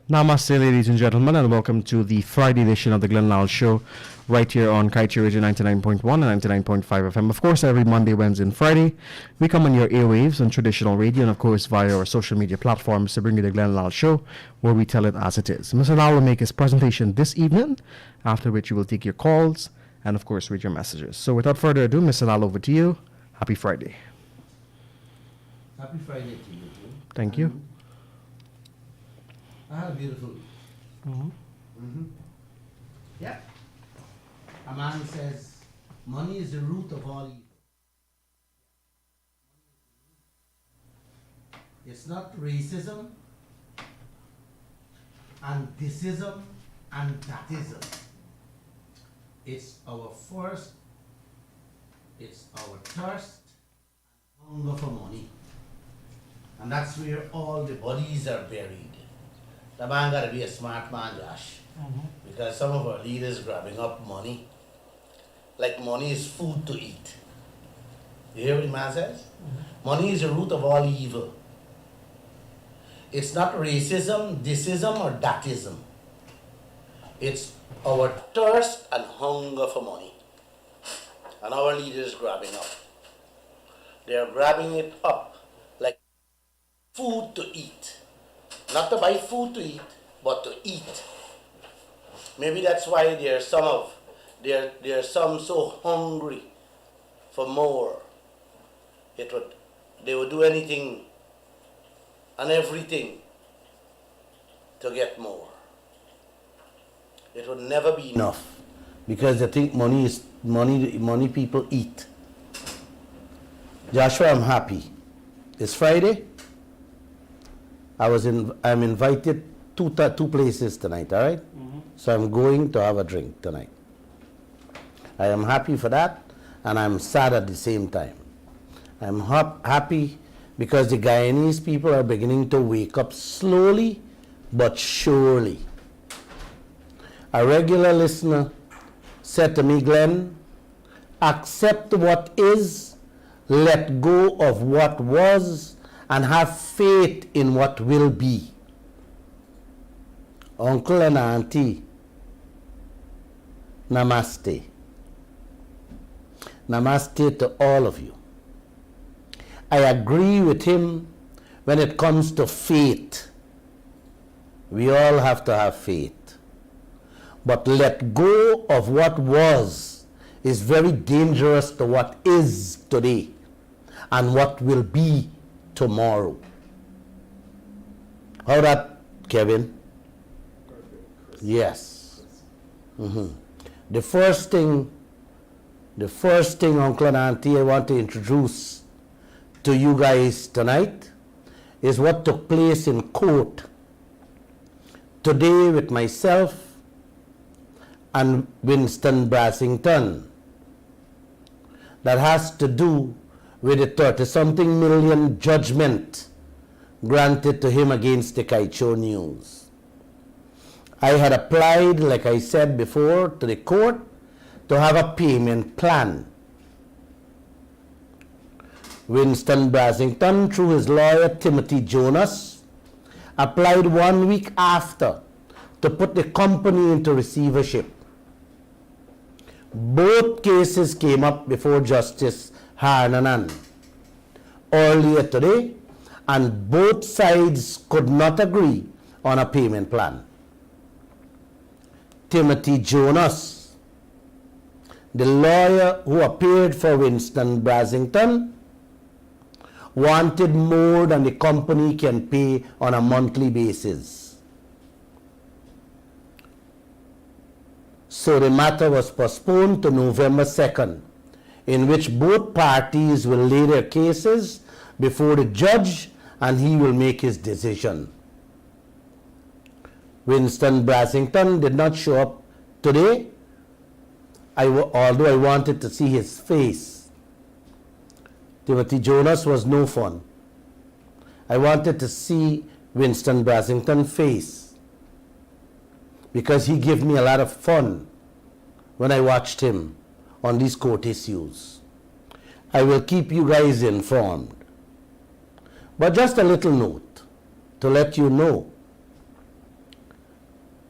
Namaste, ladies and gentlemen, and welcome to the Friday edition of the Glenn Lall Show, right here on Kaieteur Radio 99.1 and 99.5 FM. Of course, every Monday, Wednesday, and Friday, we come on your airwaves on traditional radio and, of course, via our social media platforms to bring you the Glenn Lall Show, where we tell it as it is. Mr. Lall will make his presentation this evening, after which we will take your calls and, of course, read your messages. So, without further ado, Mr. Lall, over to you. Happy Friday. Happy Friday to you, too. Thank you. I had a beautiful. Yeah. A man says, money is the root of all evil. It's not racism and thisism and thatism. It's our thirst and hunger for money. And that's where all the bodies are buried. The man got to be a smart man, Josh. Because some of our leaders grabbing up money, like money is food to eat. You hear what the man says? Money is the root of all evil. It's not racism, thisism, or thatism. It's our thirst and hunger for money. And our leaders grabbing up. They're grabbing it up like food to eat. Not to buy food to eat, but to eat. Maybe that's why there are some so hungry for more. They would do anything and everything to get more. It would never be enough because they think money is money people eat. Joshua, I'm happy. It's Friday. I'm invited two places tonight, all right? So I'm going to have a drink tonight. I am happy for that, and I'm sad at the same time. I'm happy because the Guyanese people are beginning to wake up slowly but surely. A regular listener said to me, Glenn, accept what is, let go of what was, and have faith in what will be. Uncle and auntie, namaste. Namaste to all of you. I agree with him when it comes to faith. We all have to have faith. But let go of what was is very dangerous to what is today and what will be tomorrow. How that, Kevin? Perfect. Yes. The first thing, Uncle and Auntie, I want to introduce to you guys tonight is what took place in court today with myself and Winston Brassington. That has to do with the 30-something million judgment granted to him against the Kaieteur News. I had applied, like I said before, to the court to have a payment plan. Winston Brassington, through his lawyer Timothy Jonas, applied 1 week after to put the company into receivership. Both cases came up before Justice Harnanan earlier today, and both sides could not agree on a payment plan. Timothy Jonas, the lawyer who appeared for Winston Brassington, wanted more than the company can pay on a monthly basis. So the matter was postponed to November 2nd, in which both parties will lay their cases before the judge and he will make his decision. Winston Brassington did not show up today, although I wanted to see his face. Timothy Jonas was no fun. I wanted to see Winston Brassington's face because he gave me a lot of fun when I watched him on these court issues. I will keep you guys informed. But just a little note to let you know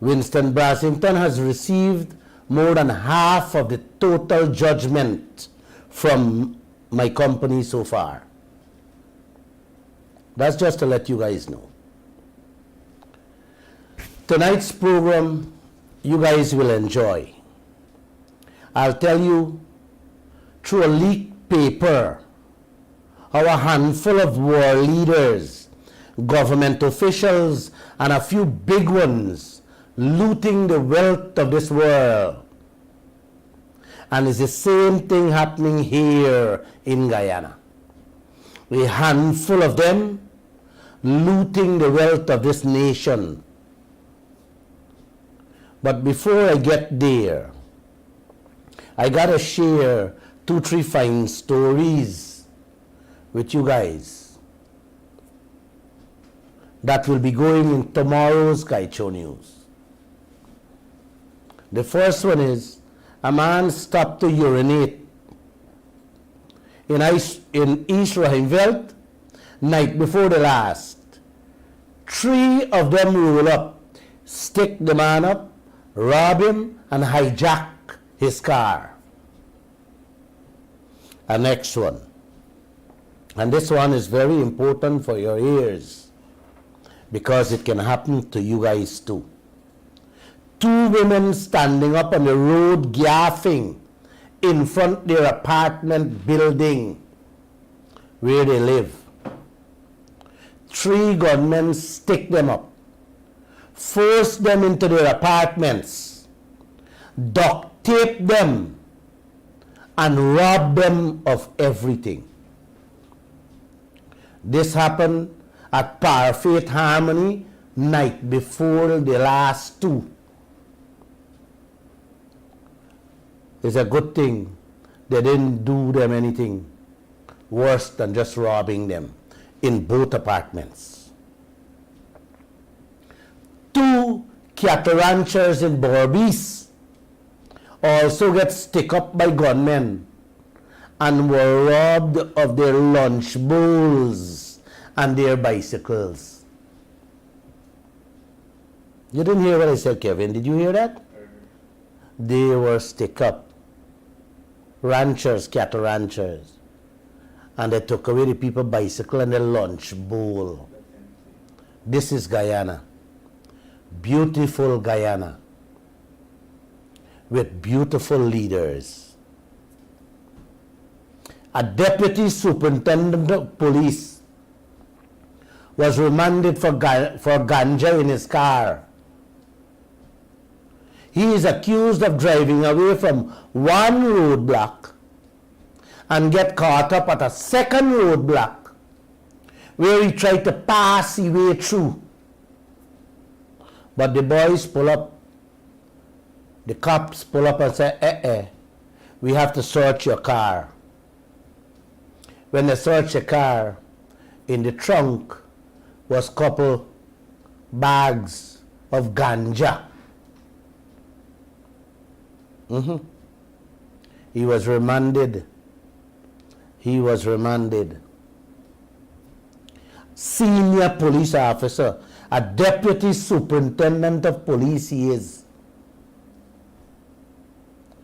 Winston Brassington has received more than half of the total judgment from my company so far. That's just to let you guys know. Tonight's program, you guys will enjoy. I'll tell you through a leaked paper how a handful of world leaders, government officials, and a few big ones looting the wealth of this world. And it's the same thing happening here in Guyana. A handful of them looting the wealth of this nation. But before I get there, I gotta share 2-3 fine stories with you guys that will be going in tomorrow's Kaieteur News. The first one is a man stopped to urinate in East Rahimveld night before the last. 3 of them roll up, stick the man up, rob him, and hijack his car. A next one, and this one is very important for your ears because it can happen to you guys too. 2 women standing up on the road gaffing in front of their apartment building where they live. 3 gunmen stick them up, force them into their apartments, duct tape them, and rob them of everything. This happened at Parfaith Harmony night before the last 2. It's a good thing they didn't do them anything worse than just robbing them in both apartments. 2 cattle ranchers in Borbees also get stick up by gunmen and were robbed of their lunch bowls and their bicycles. You didn't hear what I said, Kevin. Did you hear that? They were stick up. Ranchers, cattle ranchers. And they took away the people's bicycle and their lunch bowl. This is Guyana. Beautiful Guyana. With beautiful leaders. A deputy superintendent of police was remanded for ganja in his car. He is accused of driving away from one roadblock and get caught up at a second roadblock where he tried to pass his way through. But the boys pull up, the cops pull up and say, we have to search your car. When they searched the car, in the trunk was a couple bags of ganja. He was remanded. He was remanded. Senior police officer, a deputy superintendent of police he is.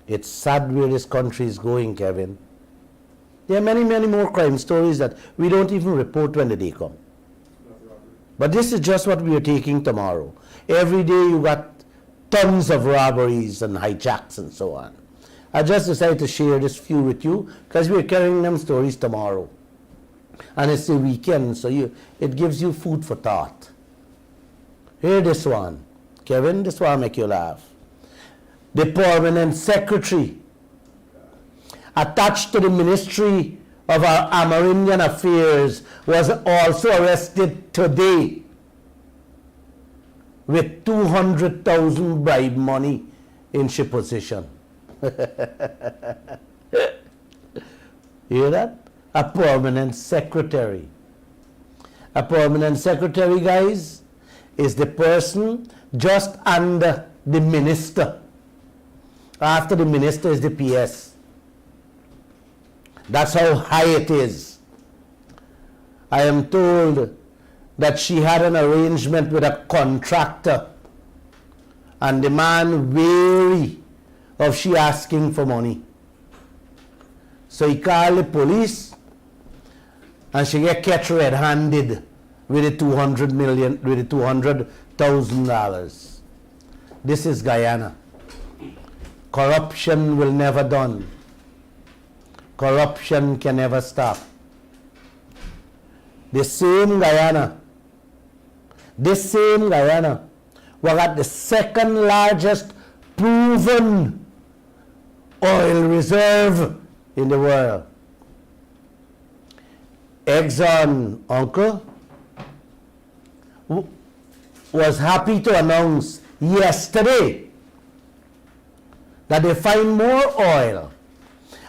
It's sad where this country is going, Kevin. There are many, many more crime stories that we don't even report when the day comes. But this is just what we are taking tomorrow. Every day you got tons of robberies and hijacks and so on. I just decided to share this few with you because we're carrying them stories tomorrow. And it's the weekend, so it gives you food for thought. Hear this one. Kevin, this one will make you laugh. The permanent secretary attached to the Ministry of our Amerindian Affairs was also arrested today with 200,000 bribe money in she possession. You hear that? A permanent secretary. A permanent secretary, guys, is the person just under the minister. After the minister is the PS. That's how high it is. I am told that she had an arrangement with a contractor And the man wary of she asking for money. So he called the police and she get catch red-handed with the $200,000. This is Guyana. Corruption will never done. Corruption can never stop. This same Guyana was at the second largest proven oil reserve in the world. Exxon, uncle, was happy to announce yesterday that they find more oil,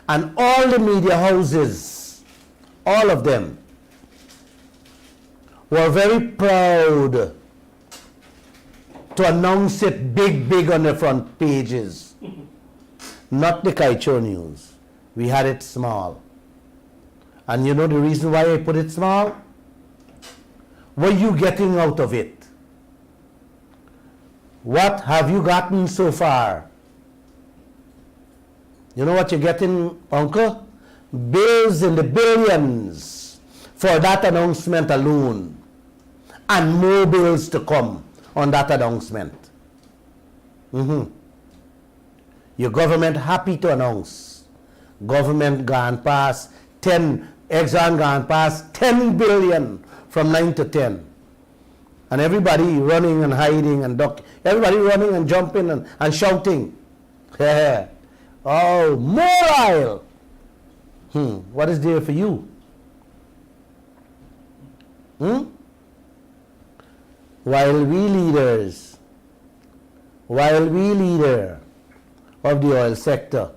and all the media houses, all of them, were very proud to announce it big on the front pages. Not the Kaieteur News. We had it small. And you know the reason why I put it small? What are you getting out of it? What have you gotten so far? You know what you're getting, uncle? Bills in the billions for that announcement alone. And more bills to come on that announcement. Your government happy to announce. Government gone past 10, Exxon gone past 10 billion from 9 to 10. And everybody running and hiding and everybody running and jumping and shouting. Oh, more oil. What is there for you? While we leader of the oil sector,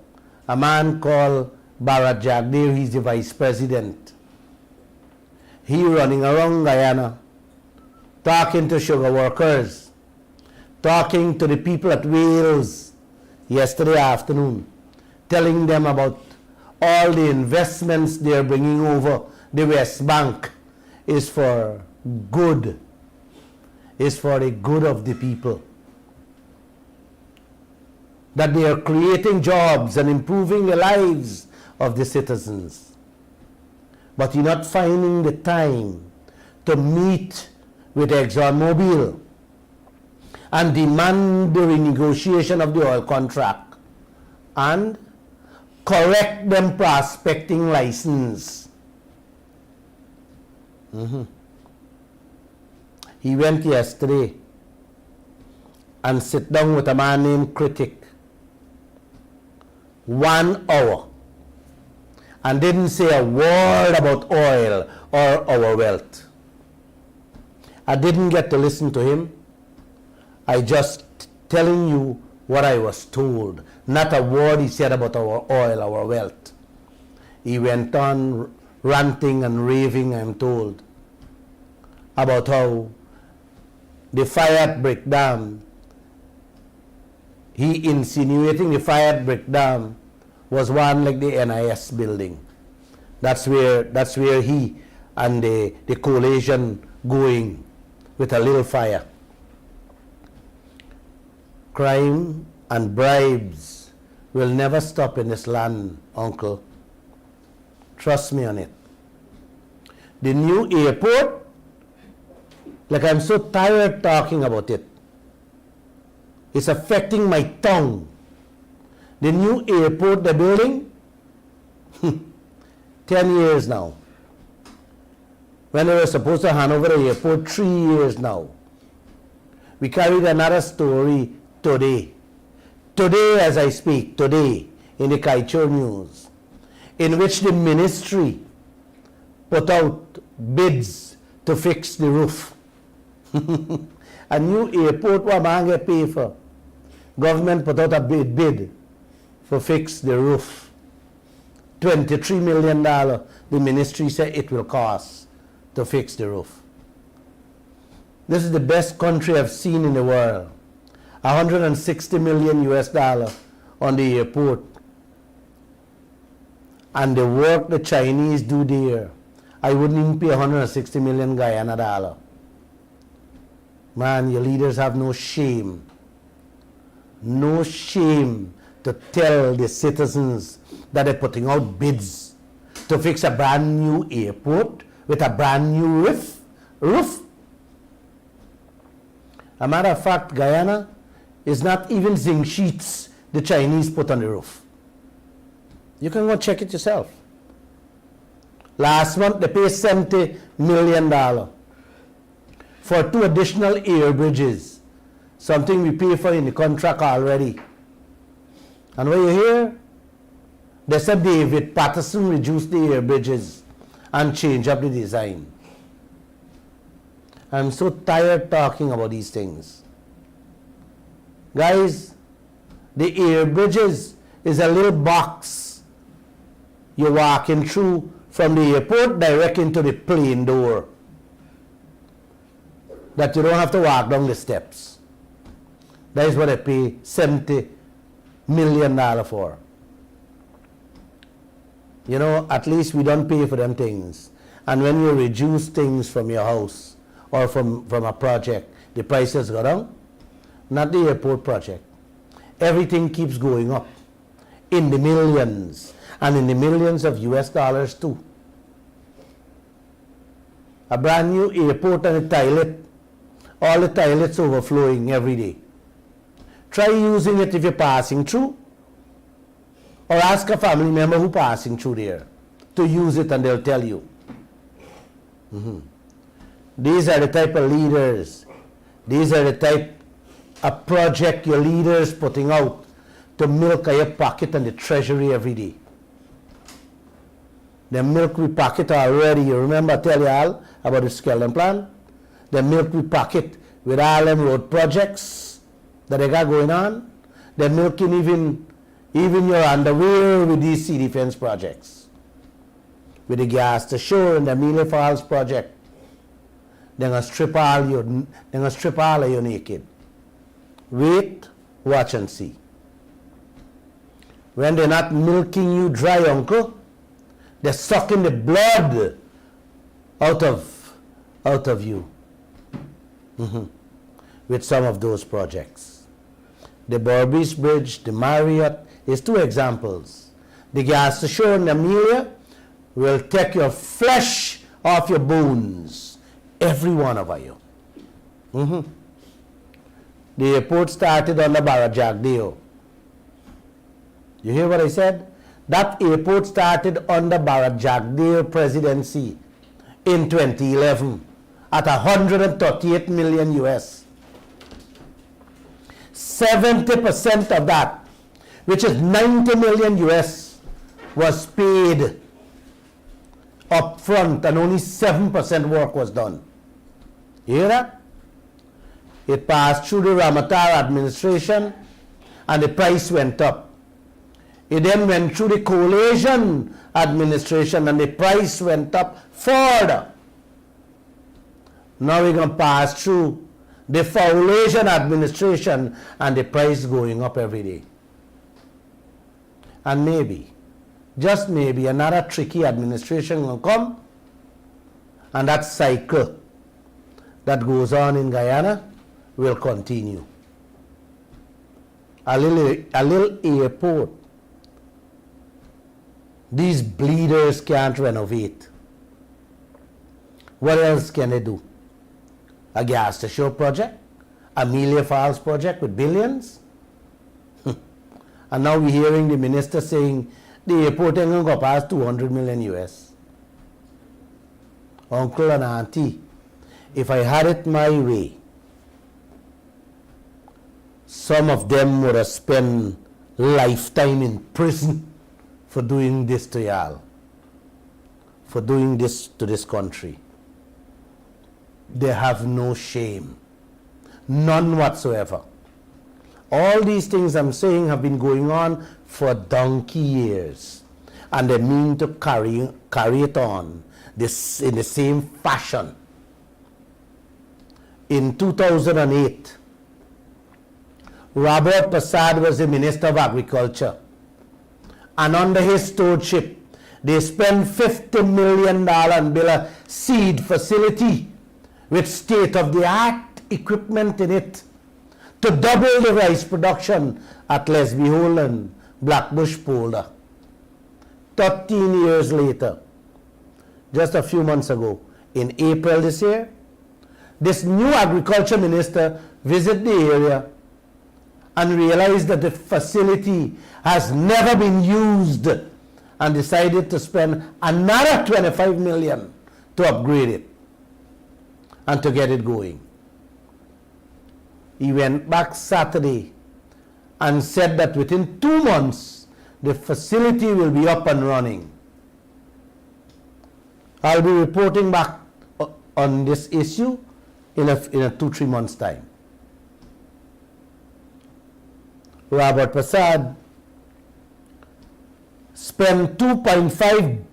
a man called Bharat Jagdev, he's the vice president. He running around Guyana, talking to sugar workers, talking to the people at Wales yesterday afternoon, telling them about all the investments they're bringing over the West Bank is for good, is for the good of the people. That they are creating jobs and improving the lives of the citizens. But you're not finding the time to meet with ExxonMobil and demand the renegotiation of the oil contract and correct them prospecting license. He went yesterday and sit down with a man named Critic 1 hour and didn't say a word about oil or our wealth. I didn't get to listen to him. I just telling you what I was told. Not a word he said about our oil, our wealth. He went on ranting and raving, I'm told, about how the Fayette Brick Dam, he insinuating the Fayette Brick Dam was one like the NIS building. That's where he and the coalition going with a little fire. Crime and bribes will never stop in this land, uncle. Trust me on it. The new airport, like I'm so tired talking about it. It's affecting my tongue. The new airport they're building, 10 years now. When they were supposed to hand over the airport, 3 years now. We carried another story today. Today as I speak, today, in the Kaieteur News, in which the ministry put out bids to fix the roof. A new airport, what man get paid for? Government put out a bid for fix the roof. $23 million, the ministry said it will cost to fix the roof. This is the best country I've seen in the world. $160 million US on the airport. And the work the Chinese do there, I wouldn't even pay $160 million Guyana dollar. Man, your leaders have no shame. no shame to tell the citizens that they're putting out bids to fix a brand new airport with a brand new roof. A matter of fact, Guyana is not even zinc sheets the Chinese put on the roof. You can go check it yourself. Last month, they paid $70 million for 2 additional air bridges, something we pay for in the contract already. And when you hear, they said David Patterson reduced the air bridges and changed up the design. I'm so tired talking about these things. Guys, the air bridges is a little box you're walking through from the airport direct into the plane door, that you don't have to walk down the steps. That is what I pay $70 million for. You know, at least we don't pay for them things. And when you reduce things from your house or from a project, the prices go down. Not the airport project. Everything keeps going up in the millions, and in the millions of US dollars too. A brand new airport and a toilet, all the toilets overflowing every day. Try using it if you're passing through, or ask a family member who's passing through there to use it and they'll tell you. These are the type of leaders, these are the type of project your leaders putting out to milk your pocket and the treasury every day. The milk we pocket already. You remember I tell you all about the skeleton plan? The milk we pocket with all them road projects that they got going on. They're milking even your underwear with these sea defense projects. With the gas to shore and the Amelia Falls project. They're gonna strip all of you naked. Wait, watch and see. When they're not milking you dry, uncle, they're sucking the blood out of you with some of those projects. The Berbice Bridge, the Marriott is 2 examples. The gas to shore in Amelia will take your flesh off your bones, every one of you. The airport started under Barajagdeo. You hear what I said? That airport started under Barajagdeo presidency in 2011 at 138 million US. 70% of that, which is 90 million US, was paid up front and only 7% work was done. You hear that? It passed through the Ramatar administration and the price went up. It then went through the coalition administration and the price went up further. Now we're going to pass through the foundation administration and the price going up every day. And maybe, just maybe, another tricky administration will come, and that cycle that goes on in Guyana will continue. A little airport. These bleeders can't renovate. What else can they do? A gas to shore project? Amelia Falls project with billions? And now we're hearing the minister saying the airport ain't going to go past 200 million US. Uncle and auntie, if I had it my way, some of them would have spent lifetime in prison for doing this to y'all, for doing this to this country. They have no shame, none whatsoever. All these things I'm saying have been going on for donkey years, and they mean to carry it on this in the same fashion. In 2008, Robert Prasad was the Minister of Agriculture, and under his stewardship, they spent $50 million and built a seed facility with state-of-the-art equipment in it to double the rice production at Lesbihole and Blackbush Polder. 13 years later, just a few months ago, in April this year, this new agriculture minister visited the area and realized that the facility has never been used and decided to spend another 25 million to upgrade it and to get it going. He went back Saturday and said that within 2 months, the facility will be up and running. I'll be reporting back on this issue in a 2-3 months time. Robert Prasad spent 2.5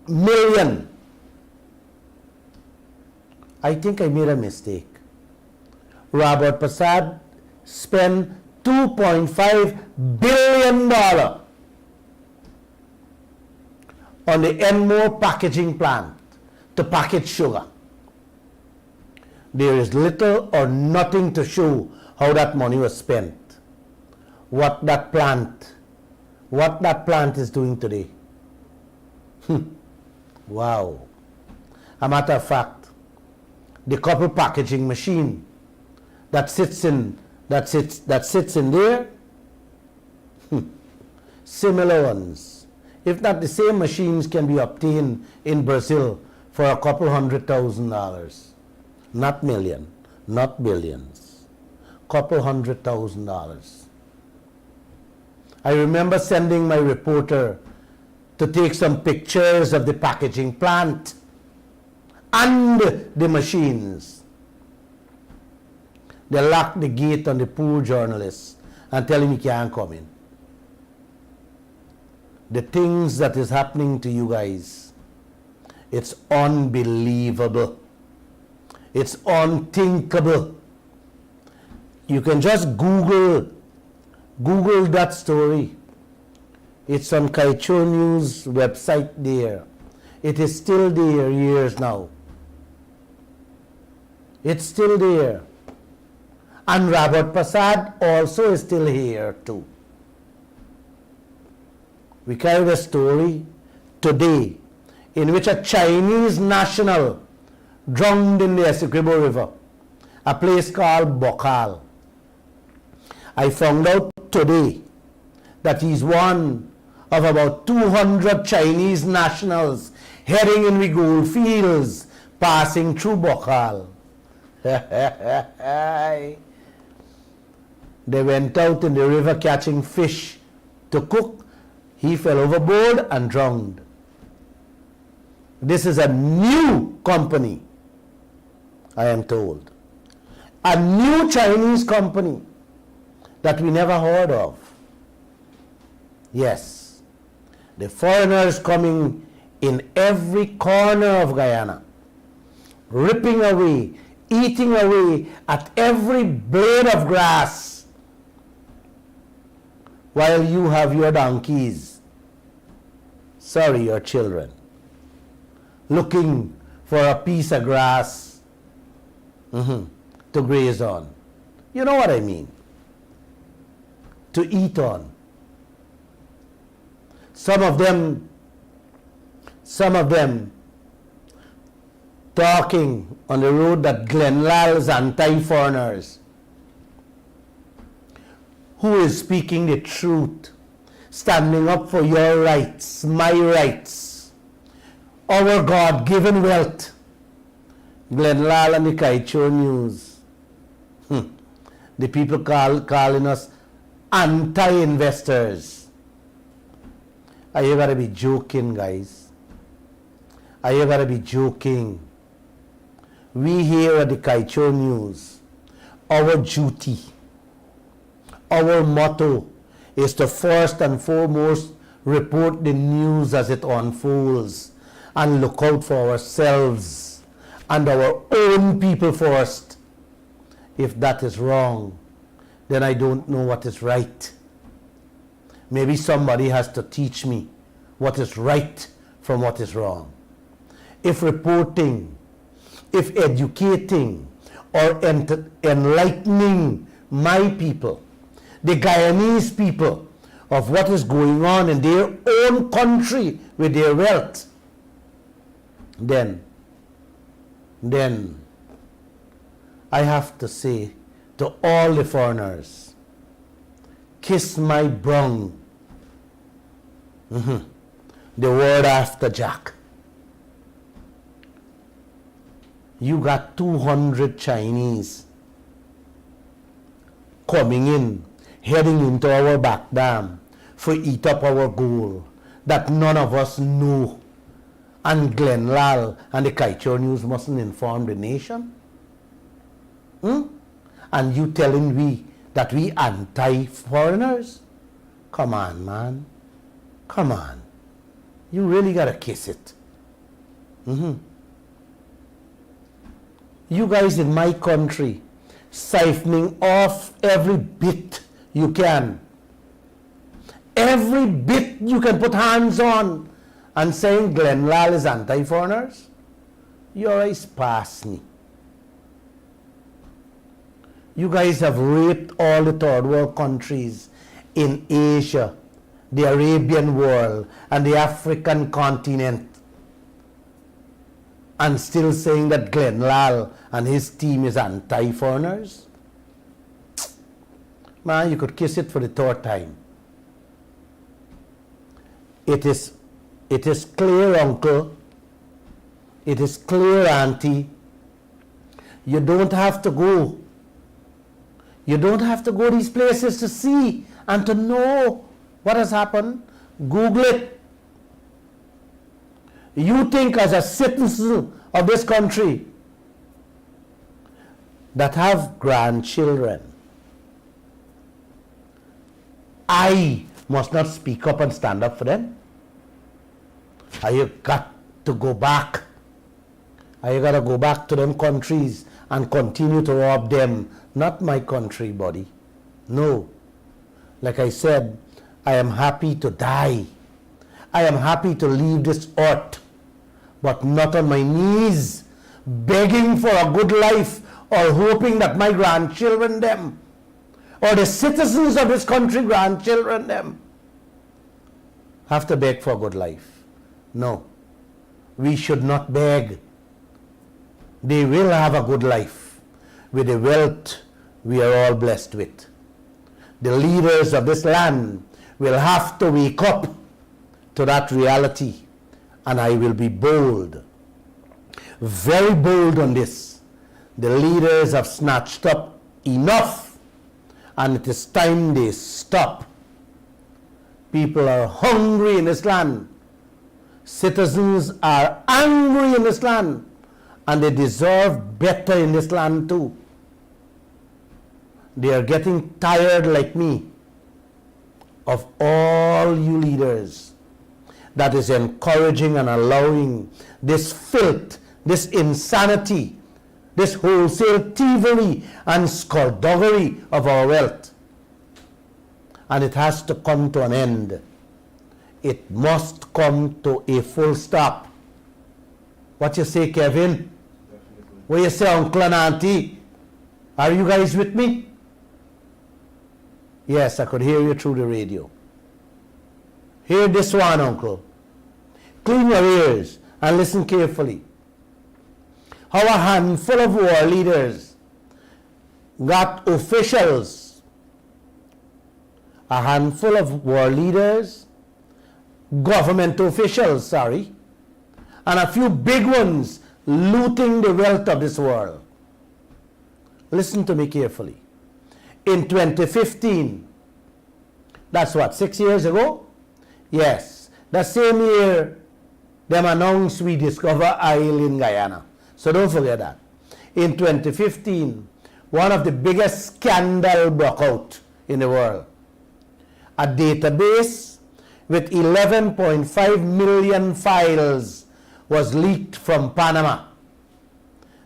million. I think I made a mistake. Robert Prasad spent $2.5 billion on the Enmore packaging plant to package sugar. There is little or nothing to show how that money was spent. What that plant is doing today. Wow. A matter of fact, the couple packaging machine that sits in there, similar ones. If not the same machines can be obtained in Brazil for a couple $100,000. Not million, not billions. Couple $100,000. I remember sending my reporter to take some pictures of the packaging plant and the machines. They locked the gate on the poor journalist and tell him he can't come in. The things that is happening to you guys, it's unbelievable. It's unthinkable. You can just Google that story. It's on Kaieteur News website there. It is still there years now. It's still there. And Robert Prasad also is still here too. We carried a story today in which a Chinese national drowned in the Essequibo River, a place called Bokal. I found out today that he's one of about 200 Chinese nationals heading in the gold fields, passing through Bokal. They went out in the river catching fish to cook. He fell overboard and drowned. This is a new company, I am told. A new Chinese company that we never heard of. Yes, the foreigners coming in every corner of Guyana, ripping away, eating away at every blade of grass, while you have your donkeys, your children, looking for a piece of grass to graze on. You know what I mean? To eat on. Some of them talking on the road that Glenn Lall is anti-foreigners. Who is speaking the truth, standing up for your rights, my rights, our God-given wealth. Glenn Lall and the Kaieteur News. The people calling us anti-investors. Are you gotta be joking, guys? Are you gotta be joking? We here at the Kaieteur News, our duty, our motto is to first and foremost report the news as it unfolds and look out for ourselves and our own people first. If that is wrong, then I don't know what is right. Maybe somebody has to teach me what is right from what is wrong. If reporting, if educating or enlightening my people, the Guyanese people, of what is going on in their own country with their wealth, then I have to say to all the foreigners, kiss my brung. The word after Jack. You got 200 Chinese coming in, heading into our back dam for eat up our gold that none of us know. And Glenn Lall and the Kaieteur News mustn't inform the nation? And you telling me that we anti-foreigners? Come on, man. Come on. You really gotta kiss it. You guys in my country siphoning off every bit you can. Every bit you can put hands on and saying Glenn Lall is anti-foreigners. Your eyes pass me. You guys have raped all the third world countries in Asia, the Arabian world, and the African continent, and still saying that Glenn Lall and his team is anti-foreigners? Man, you could kiss it for the third time. It is clear, uncle. It is clear, auntie. You don't have to go. You don't have to go these places to see and to know what has happened. Google it. You think as a citizen of this country that have grandchildren, I must not speak up and stand up for them? Are you got to go back? Are you got to go back to them countries and continue to rob them? Not my country, buddy. No. Like I said, I am happy to die. I am happy to leave this earth, but not on my knees, begging for a good life or hoping that my grandchildren them, or the citizens of this country grandchildren them, have to beg for a good life. No. We should not beg. They will have a good life with the wealth we are all blessed with. The leaders of this land will have to wake up to that reality, and I will be bold, very bold on this. The leaders have snatched up enough, and it is time they stop. People are hungry in this land. Citizens are angry in this land, and they deserve better in this land too. They are getting tired like me of all you leaders that is encouraging and allowing this filth, this insanity, this wholesale thievery and skullduggery of our wealth. And it has to come to an end. It must come to a full stop. What you say, Kevin? What you say, uncle and auntie? Are you guys with me? Yes, I could hear you through the radio. Hear this one, uncle. Clean your ears and listen carefully. How a handful of war leaders got officials, a handful of war leaders, government officials, and a few big ones looting the wealth of this world. Listen to me carefully. In 2015, that's what, 6 years ago? Yes, the same year them announced we discover oil in Guyana. So don't forget that. In 2015, one of the biggest scandals broke out in the world. A database with 11.5 million files was leaked from Panama.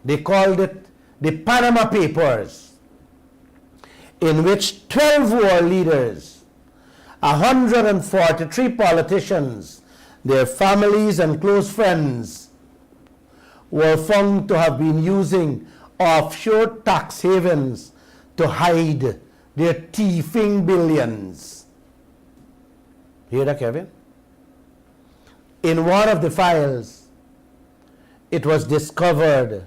They called it the Panama Papers, in which 12 war leaders, 143 politicians, their families and close friends were found to have been using offshore tax havens to hide their thieving billions. Hear that, Kevin? In one of the files, it was discovered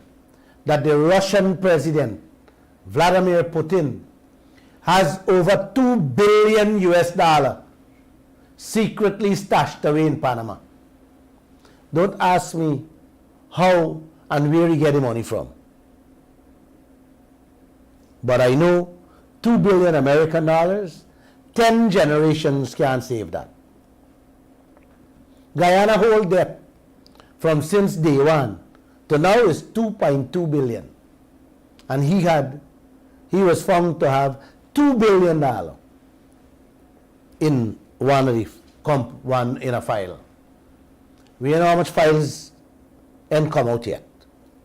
that the Russian president, Vladimir Putin, has over $2 billion US secretly stashed away in Panama. Don't ask me how and where he get the money from. But I know $2 billion American dollars, 10 generations can't save that. Guyana whole debt from since day one to now is $2.2 billion. And he was found to have $2 billion in one in a file. We don't know how much files ain't come out yet.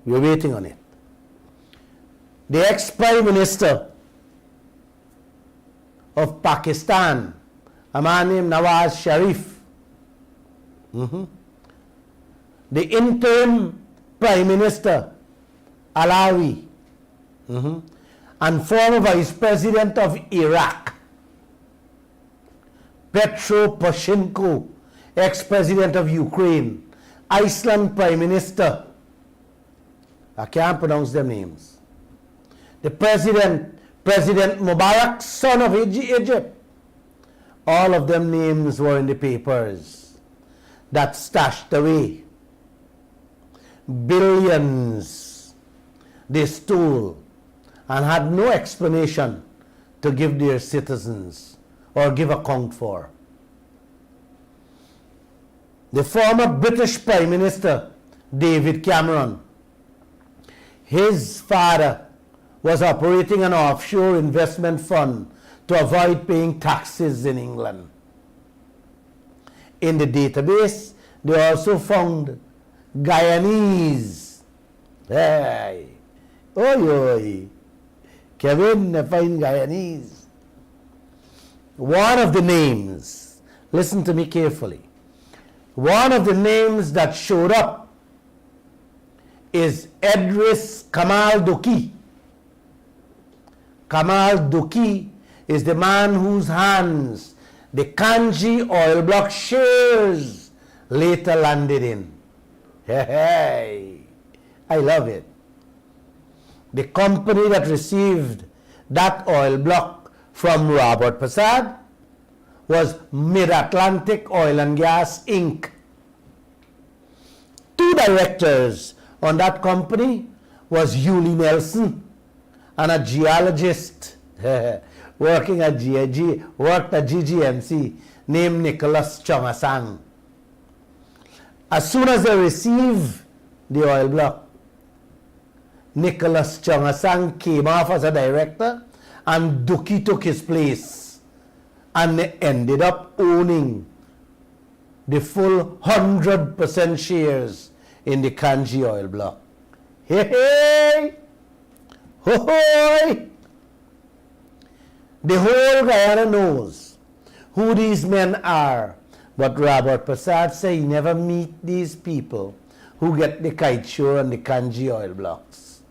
We're waiting on it. The ex-Prime Minister of Pakistan, a man named Nawaz Sharif, the interim Prime Minister, Alawi, and former Vice President of Iraq, Petro Poroshenko, ex-president of Ukraine, Iceland Prime Minister, I can't pronounce their names, the President Mubarak, son of Egypt, all of them names were in the papers that stashed away billions they stole and had no explanation to give their citizens or give account for. The former British Prime Minister, David Cameron, his father was operating an offshore investment fund to avoid paying taxes in England. In the database, they also found Guyanese. Hey, oi, Kevin, they find Guyanese. One of the names, listen to me carefully, one of the names that showed up is Idris Kamal Duki. Kamal Duki is the man whose hands the Kanji oil block shares later landed in. Hey, I love it. The company that received that oil block from Robert Prasad was Mid-Atlantic Oil and Gas Inc. Two directors on that company was Yuli Nelson and a geologist working at worked at GGMC named Nicholas Chongasang. As soon as they received the oil block, Nicholas Chongasang came off as a director and Duki took his place, and they ended up owning the full 100% shares in the Kanji oil block. Hey, hey! Ho, hoy! The whole Guyana knows who these men are, but Robert Prasad say he never meet these people who get the Kaieteur and the Kanji oil blocks.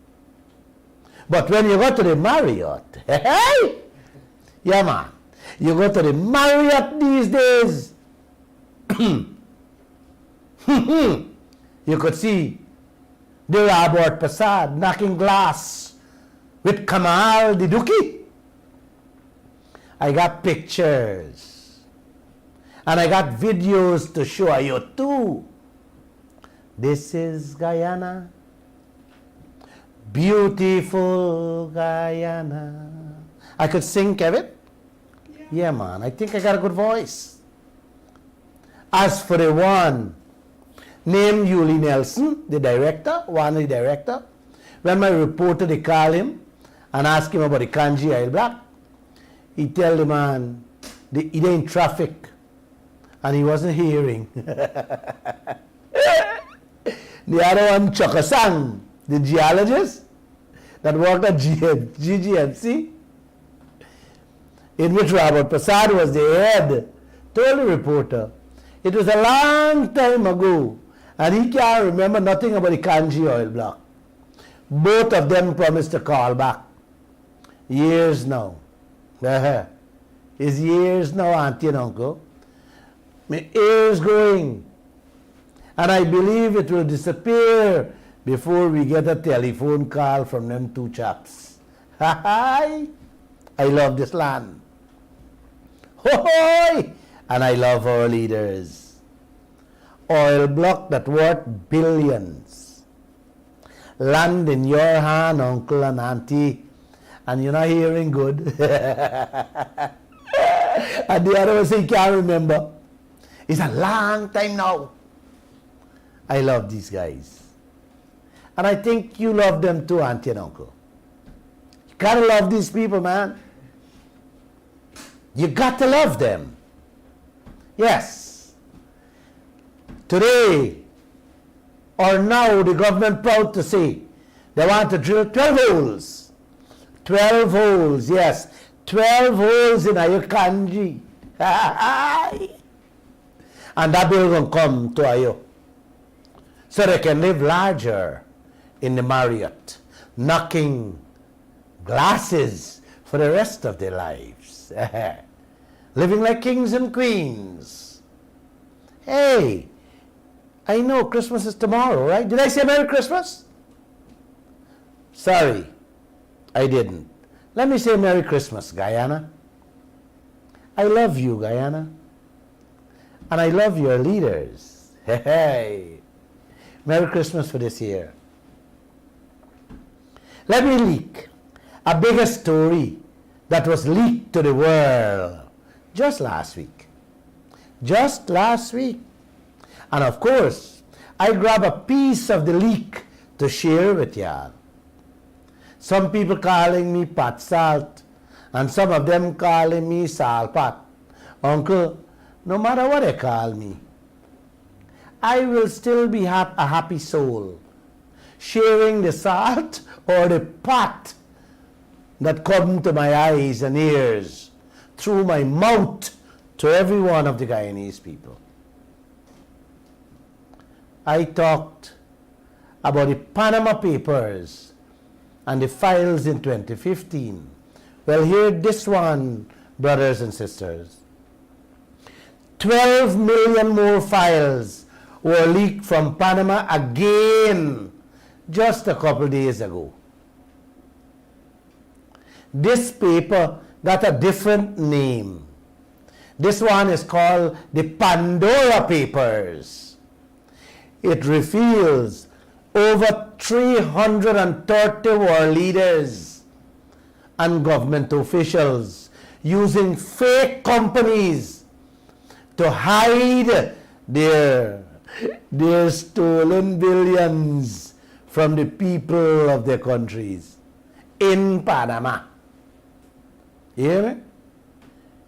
But when you go to the Marriott, hey, yeah man, you go to the Marriott these days, you could see the Robert Prasad knocking glass with Kamal the Duki. I got pictures and I got videos to show you too. This is Guyana, beautiful Guyana. I could sing, Kevin? Yeah, man, I think I got a good voice. As for the one named Yuli Nelson, the director, one of the director, when my reporter, they call him and ask him about the Kanji oil block, he tell the man he in traffic and he wasn't hearing. The other one, Chokasang, the geologist that worked at GGMC, in which Robert Prasad was the head, told the reporter it was a long time ago and he can't remember nothing about the Kanji oil block. Both of them promised to call back. Years now. It's years now, auntie and uncle. My ears going. And I believe it will disappear before we get a telephone call from them two chaps. I love this land. Hoy! And I love our leaders. Oil block that worth billions. Land in your hand, uncle and auntie. And you're not hearing good. And the other one say, can't remember. It's a long time now. I love these guys. And I think you love them too, auntie and uncle. You gotta love these people, man. You got to love them. Yes. Today, or now, the government proud to say they want to drill 12 holes. 12 holes, yes. 12 holes in Ayo Kanji. And that bill going to come to Ayo. So they can live larger in the Marriott, knocking glasses for the rest of their lives. Living like kings and queens. Hey, I know Christmas is tomorrow, right? Did I say Merry Christmas? Sorry, I didn't. Let me say Merry Christmas, Guyana. I love you, Guyana. And I love your leaders. Hey, Merry Christmas for this year. Let me leak a bigger story that was leaked to the world just last week. Just last week. And of course, I grab a piece of the leak to share with y'all. Some people calling me Pat Salt, and some of them calling me Sal Pat. Uncle, no matter what they call me, I will still be a happy soul, sharing the salt or the pat that come to my eyes and ears through my mouth to every one of the Guyanese people. I talked about the Panama Papers and the files in 2015. Well, hear this one, brothers and sisters. 12 million more files were leaked from Panama again just a couple days ago. This paper got a different name. This one is called the Pandora Papers. It reveals over 330 war leaders and government officials using fake companies to hide their stolen billions from the people of their countries in Panama. You hear me?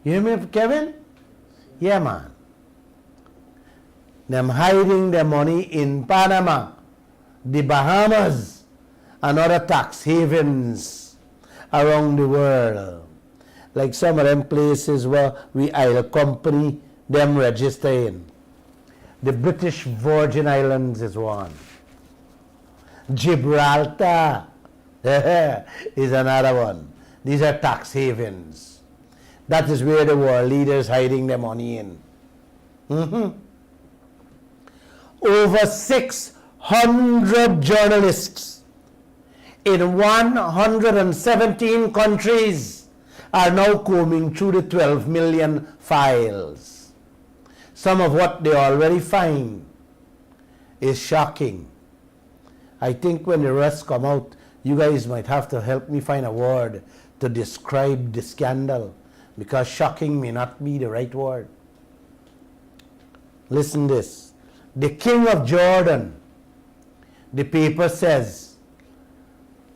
You hear me, Kevin? Yeah, man. Them hiding their money in Panama, the Bahamas, and other tax havens around the world. Like some of them places where we oil company them register in. The British Virgin Islands is one. Gibraltar is another one. These are tax havens. That is where the world leaders hiding their money in. Over 600 journalists in 117 countries are now combing through the 12 million files. Some of what they already find is shocking. I think when the rest come out, you guys might have to help me find a word to describe the scandal, because shocking may not be the right word. Listen this. The King of Jordan, the paper says,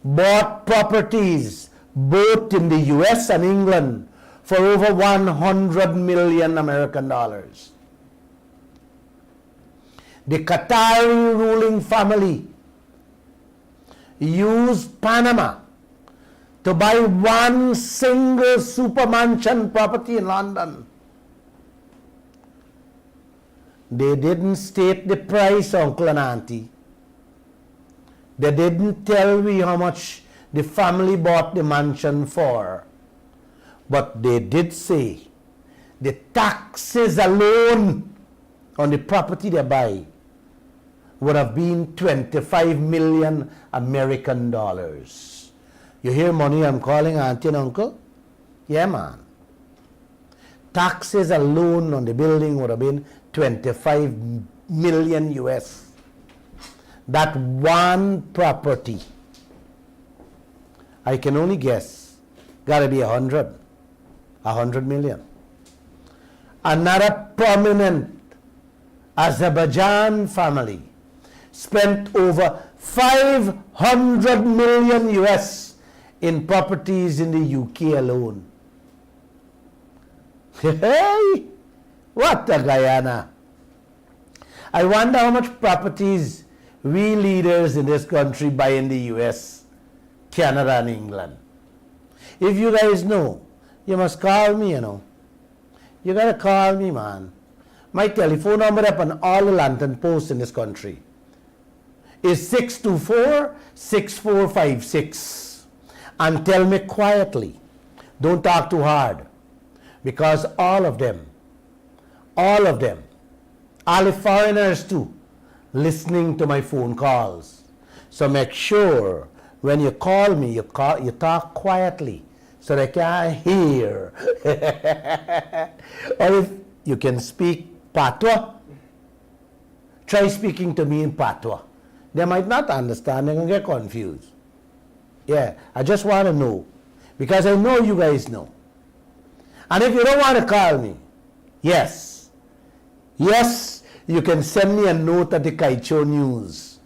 bought properties both in the US and England for over 100 million American dollars. The Qatari ruling family used Panama to buy one single supermansion property in London. They didn't state the price, uncle and auntie. They didn't tell me how much the family bought the mansion for. But they did say the taxes alone on the property they buy would have been 25 million American dollars. You hear money I'm calling auntie and uncle? Yeah, man. Taxes alone on the building would have been 25 million US. That one property, I can only guess, gotta be 100 million. Another prominent Azerbaijan family spent over 500 million US in properties in the UK alone. Hey, what a Guyana. I wonder how much properties we leaders in this country buy in the US, Canada and England. If you guys know, you must call me, you know. You gotta call me, man. My telephone number up on all the lantern posts in this country is 624-6456. And tell me quietly. Don't talk too hard. Because all of them, all the foreigners too, listening to my phone calls. So make sure when you call me, you talk quietly so they can't hear. Or if you can speak Patois, try speaking to me in Patois. They might not understand, they're going to get confused. Yeah, I just want to know, because I know you guys know. And if you don't want to call me, yes, you can send me a note at the Kaieteur News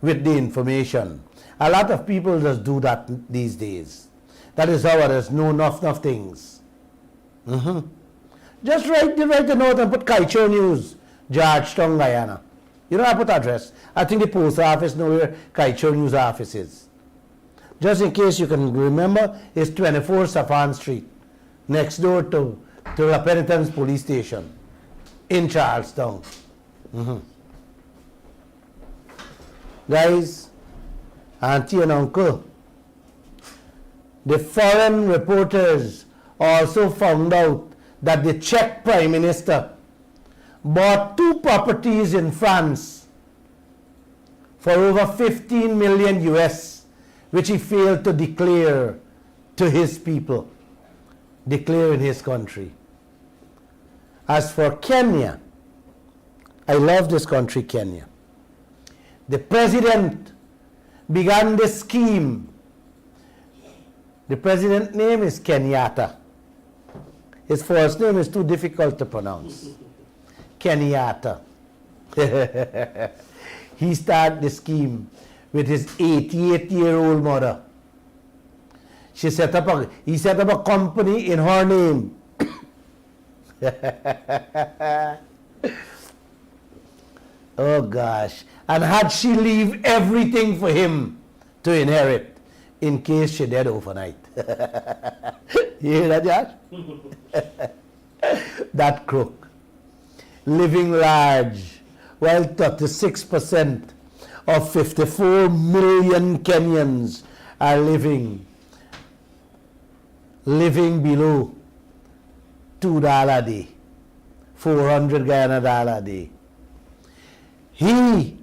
with the information. A lot of people just do that these days. That is how others know enough things. Just write the note and put Kaieteur News, Georgetown, Guyana. You don't have to put address. I think the post office know where Kaieteur News office is. Just in case you can remember, it's 24 Safan Street, next door to La Penitence Police Station in Charlestown. Guys, auntie and uncle, the foreign reporters also found out that the Czech Prime Minister bought 2 properties in France for over 15 million US, which he failed to declare to his people, declare in his country. As for Kenya, I love this country, Kenya. The president began this scheme. The president's name is Kenyatta. His first name is too difficult to pronounce. Kenyatta. He started the scheme with his 88-year-old mother. He set up a company in her name. Oh gosh. And had she leave everything for him to inherit in case she dead overnight. You hear that, Josh? That crook. Living large, while 36% of 54 million Kenyans are living below $2 a day, 400 Guyana dollar a day. He,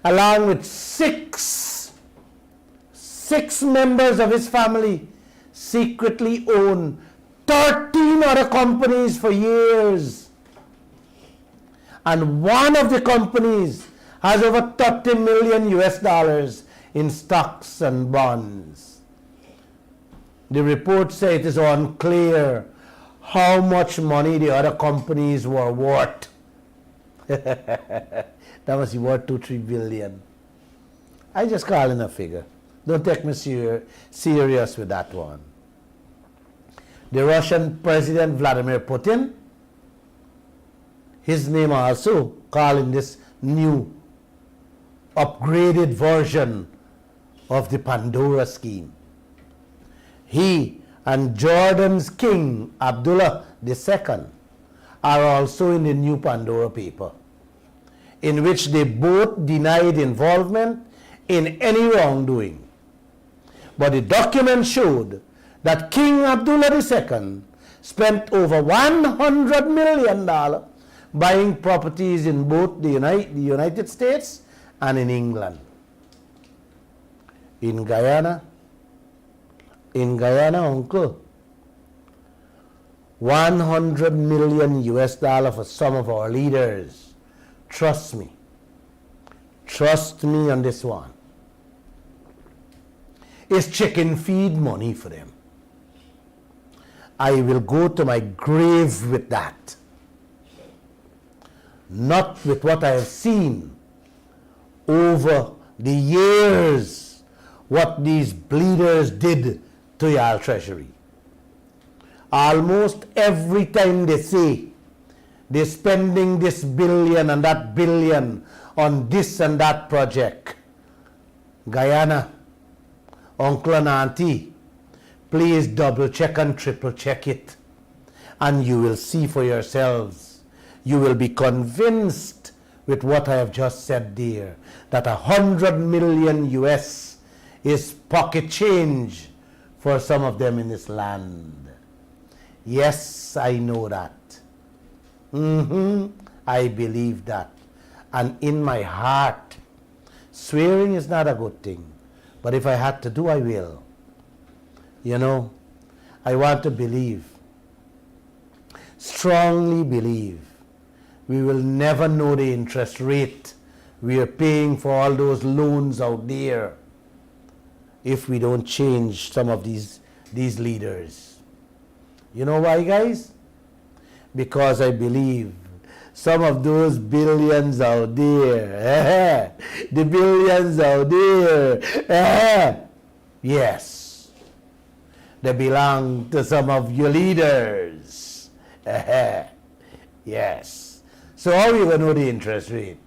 along with six members of his family, secretly owned 13 other companies for years. And one of the companies has over 30 million US dollars in stocks and bonds. The report says it is unclear how much money the other companies were worth. That must be worth 2-3 billion. I just call in a figure. Don't take me serious with that one. The Russian President Vladimir Putin, his name also called in this new upgraded version of the Pandora scheme. He and Jordan's king Abdullah II are also in the new Pandora paper, in which they both denied involvement in any wrongdoing. But the document showed that King Abdullah II spent over $100 million buying properties in both the United States and in England. In Guyana, uncle, 100 million US dollar for some of our leaders. Trust me on this one. It's chicken feed money for them. I will go to my grave with that. Not with what I have seen over the years, what these bleeders did to your treasury. Almost every time they say they're spending this billion and that billion on this and that project, Guyana, uncle and auntie, please double check and triple check it, and you will see for yourselves. You will be convinced with what I have just said there, that 100 million US is pocket change for some of them in this land. Yes, I know that. I believe that. And in my heart, swearing is not a good thing. But if I had to do, I will. You know, I want to believe, strongly believe, we will never know the interest rate we are paying for all those loans out there if we don't change some of these leaders. You know why, guys? Because I believe some of those billions out there, the billions out there, yes, they belong to some of your leaders. Yes. So how are you going to know the interest rate?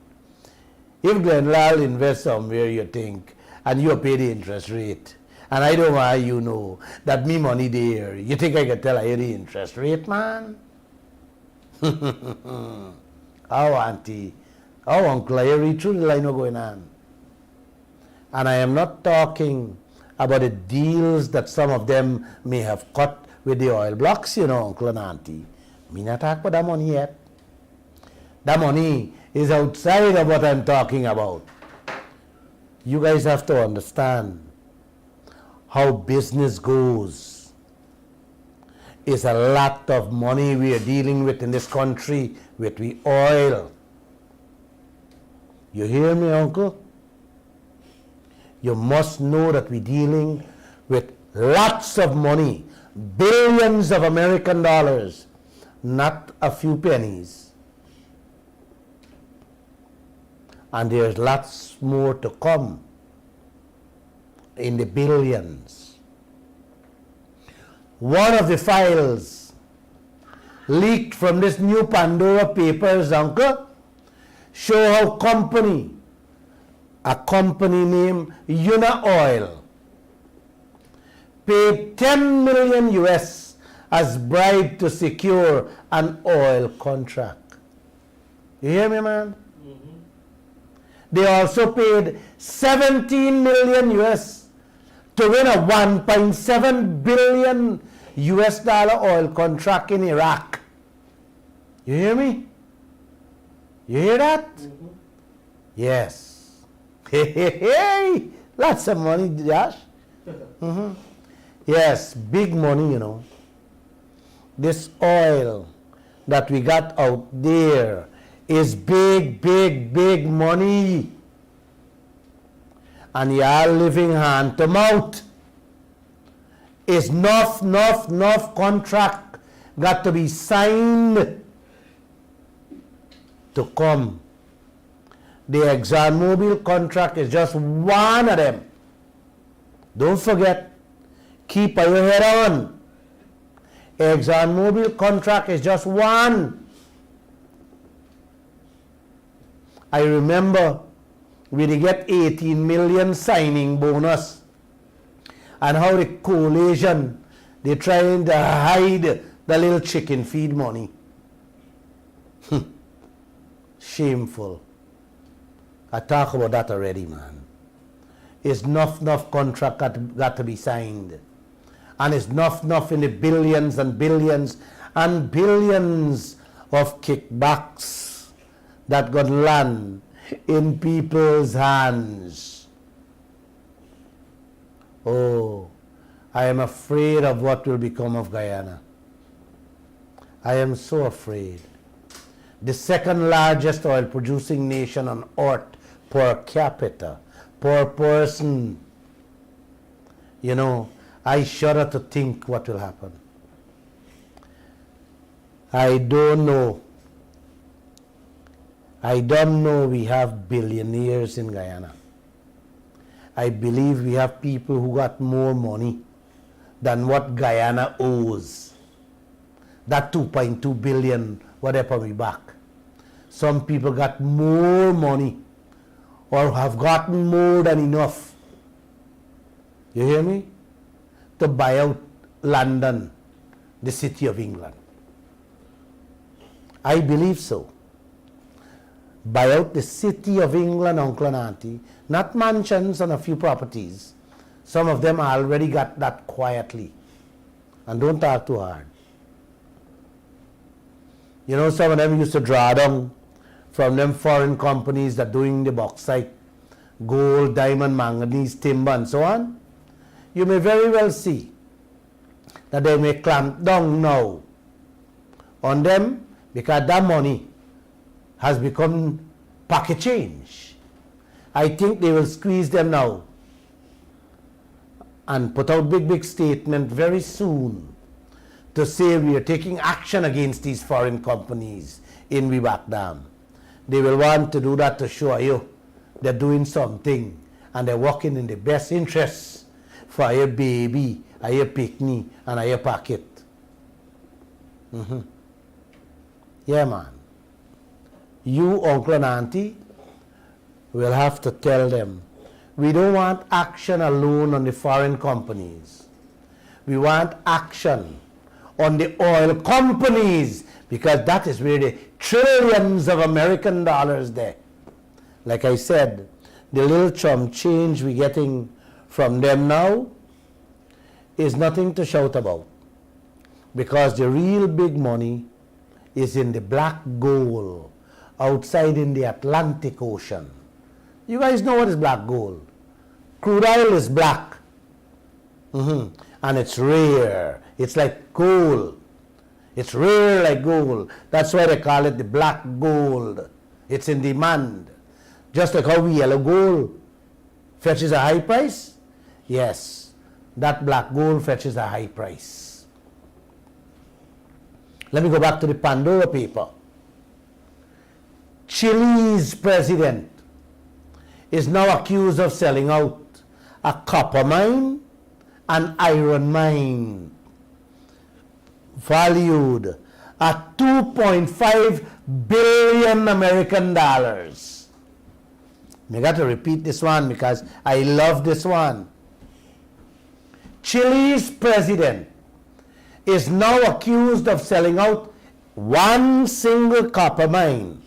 If Glenn Lall invests somewhere, you think, and you pay the interest rate, and I don't want you know that me money there, you think I can tell you the interest rate, man? How auntie, how uncle, I read through the line of going on. And I am not talking about the deals that some of them may have cut with the oil blocks, you know, uncle and auntie. Me not talk about that money yet. That money is outside of what I'm talking about. You guys have to understand how business goes. It's a lot of money we are dealing with in this country with the oil. You hear me, uncle? You must know that we're dealing with lots of money, billions of American dollars, not a few pennies. And there's lots more to come in the billions. One of the files leaked from this new Pandora papers, uncle, show how a company named Una Oil, paid 10 million US as bribe to secure an oil contract. You hear me, man? They also paid 17 million US to win a 1.7 billion US dollar oil contract in Iraq. You hear me? You hear that? Yes. Hey, lots of money, Josh. Yes, big money, you know. This oil that we got out there is big, big, big money. And you are living hand to mouth. It's enough contract got to be signed to come. The ExxonMobil contract is just one of them. Don't forget, keep your head on. ExxonMobil contract is just one. I remember we did get 18 million signing bonus, and how the coalition, they're trying to hide the little chicken feed money. Shameful. I talk about that already, man. is enough contract got to be signed. And it's enough in the billions and billions and billions of kickbacks that got land in people's hands. Oh, I am afraid of what will become of Guyana. I am so afraid. The second largest oil producing nation on earth per capita, per person. You know, I shudder to think what will happen. I don't know. I don't know we have billionaires in Guyana. I believe we have people who got more money than what Guyana owes. That 2.2 billion, whatever we back. Some people got more money or have gotten more than enough. You hear me? To buy out London, the city of England. I believe so. Buy out the city of England, uncle and auntie, not mansions and a few properties. Some of them already got that quietly. And don't talk too hard. You know, some of them used to draw down from them foreign companies that doing the bauxite, gold, diamond, manganese, timber, and so on. You may very well see that they may clamp down now on them because that money has become pocket change. I think they will squeeze them now and put out big statement very soon to say we are taking action against these foreign companies in Wibak Dam. They will want to do that to show you they're doing something and they're working in the best interests for your baby, your picnic, and your pocket. Yeah, man. You, uncle and auntie, will have to tell them, we don't want action alone on the foreign companies. We want action on the oil companies because that is where the trillions of American dollars there. Like I said, the little chump change we're getting from them now is nothing to shout about because the real big money is in the black gold outside in the Atlantic Ocean. You guys know what is black gold. Crude oil is black. And it's rare. It's like gold. It's rare like gold. That's why they call it the black gold. It's in demand. Just like how yellow gold fetches a high price. Yes, that black gold fetches a high price. Let me go back to the Pandora paper. Chile's president is now accused of selling out a copper mine and iron mine valued at 2.5 billion American dollars. I got to repeat this one because I love this one. Chile's president is now accused of selling out one single copper mine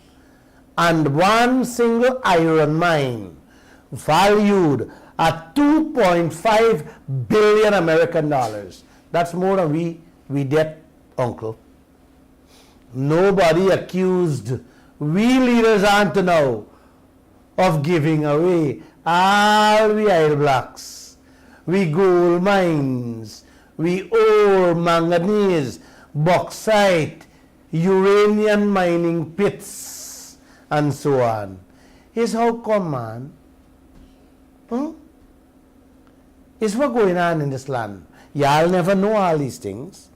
and one single iron mine valued at 2.5 billion American dollars. That's more than we debt, uncle. Nobody accused we leaders aren't now of giving away all we oil blocks, we gold mines, we ore, manganese, bauxite, uranium mining pits, and so on. Here's how come, man. It's what's going on in this land. Y'all never know all these things.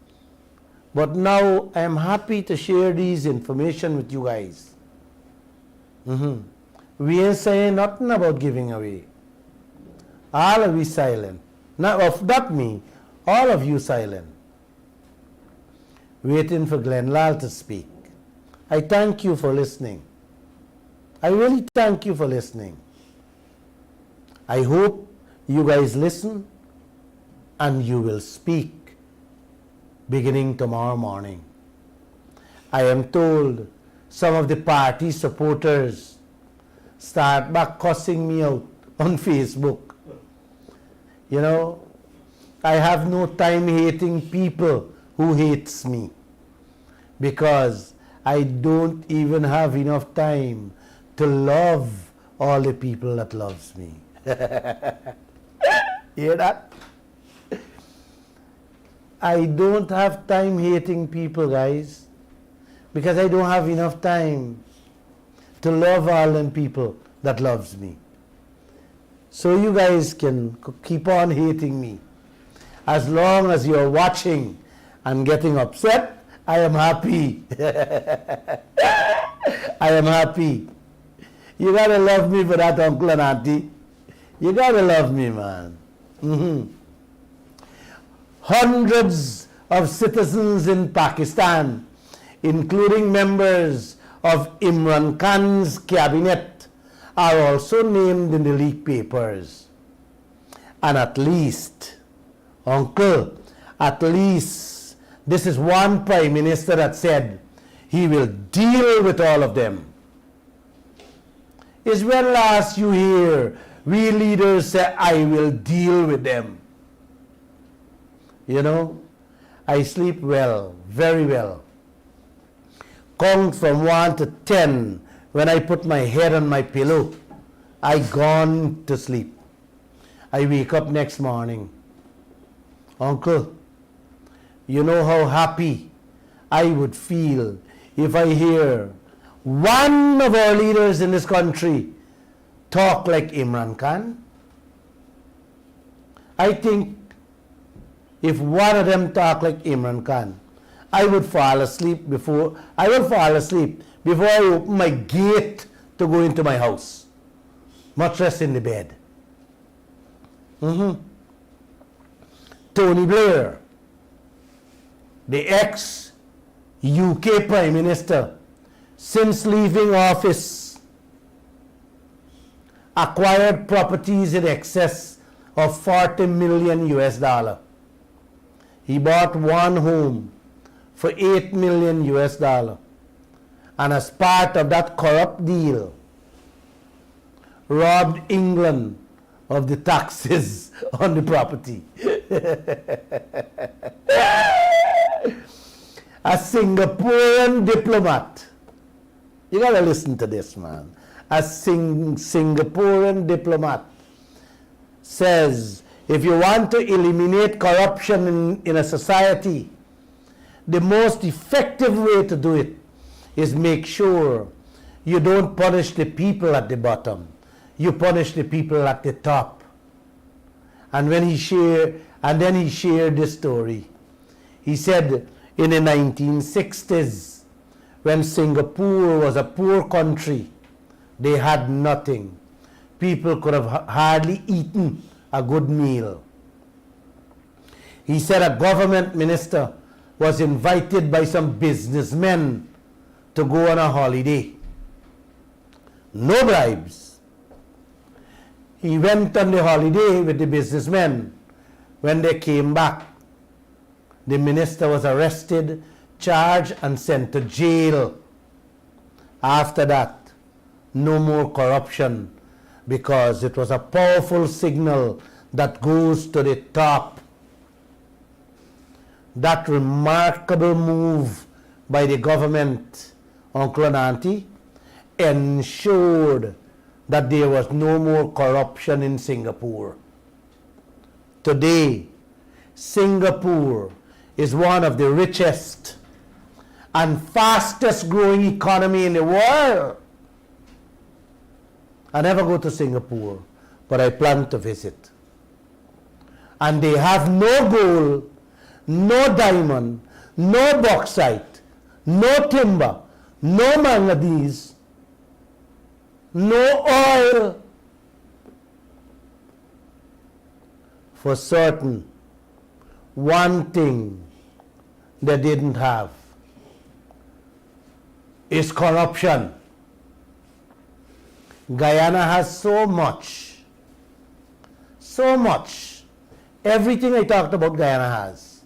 But now I am happy to share these information with you guys. We ain't saying nothing about giving away. All of you silent. Not me. All of you silent. Waiting for Glenn Lall to speak. I thank you for listening. I really thank you for listening. I hope you guys listen and you will speak beginning tomorrow morning. I am told some of the party supporters start back cussing me out on Facebook. You know, I have no time hating people who hates me, because I don't even have enough time to love all the people that loves me. Hear that? I don't have time hating people, guys, because I don't have enough time to love all them people that loves me. So you guys can keep on hating me. As long as you're watching and getting upset, I am happy. I am happy. You gotta love me for that, uncle and auntie. You gotta love me, man. Hundreds of citizens in Pakistan, including members of Imran Khan's cabinet, are also named in the leaked papers. And at least, uncle, at least, this is one prime minister that said he will deal with all of them. Is when last you hear we leaders say, I will deal with them? You know, I sleep well, very well. Count from 1 to 10. When I put my head on my pillow, I gone to sleep. I wake up next morning. Uncle, you know how happy I would feel if I hear one of our leaders in this country talk like Imran Khan? I think if one of them talk like Imran Khan, I would fall asleep before I open my gate to go into my house, much less in the bed. Tony Blair, the ex-UK Prime Minister, since leaving office, acquired properties in excess of $40 million US. He bought one home for $8 million US. And as part of that corrupt deal, robbed England of the taxes on the property. A Singaporean diplomat, you gotta listen to this, man. A Singaporean diplomat says, if you want to eliminate corruption in a society, the most effective way to do it is make sure you don't punish the people at the bottom. You punish the people at the top. And then he shared this story. He said in the 1960s, when Singapore was a poor country, they had nothing. People could have hardly eaten a good meal. He said a government minister was invited by some businessmen to go on a holiday. No bribes. He went on the holiday with the businessmen. When they came back, the minister was arrested, charged, and sent to jail. After that, no more corruption, because it was a powerful signal that goes to the top. That remarkable move by the government, uncle and auntie, ensured that there was no more corruption in Singapore. Today, Singapore is one of the richest and fastest growing economy in the world. I never go to Singapore, but I plan to visit. And they have no gold, no diamond, no bauxite, no timber, no manganese, no oil. For certain, one thing they didn't have is corruption. Guyana has so much. Everything I talked about Guyana has.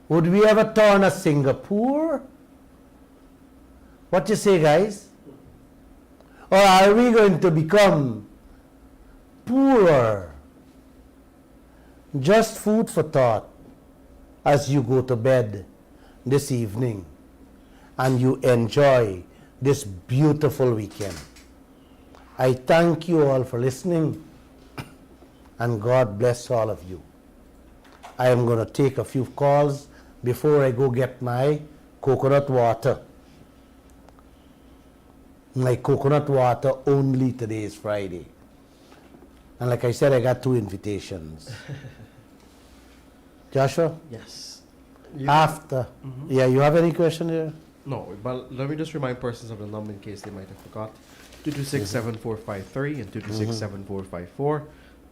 Would we ever turn a Singapore? What you say, guys? Or are we going to become poorer? just food for thought as you go to bed this evening and you enjoy this beautiful weekend. I thank you all for listening, and God bless all of you. I am going to take a few calls before I go get my coconut water. My coconut water only today is Friday. And like I said, I got 2 invitations. Joshua? Yes. After. Yeah, you have any question here? No, but let me just remind persons of the number in case they might have forgot. 226-7453 and 226-7454.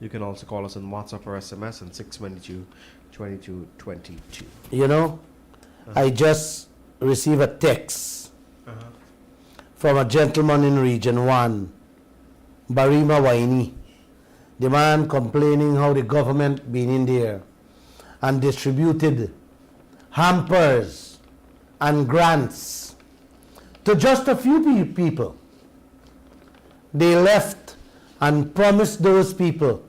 You can also call us on WhatsApp or SMS on 622-2222. You know, I just received a text from a gentleman in Region 1, Barima Waini. The man complaining how the government been in there and distributed hampers and grants to just a few people. They left and promised those people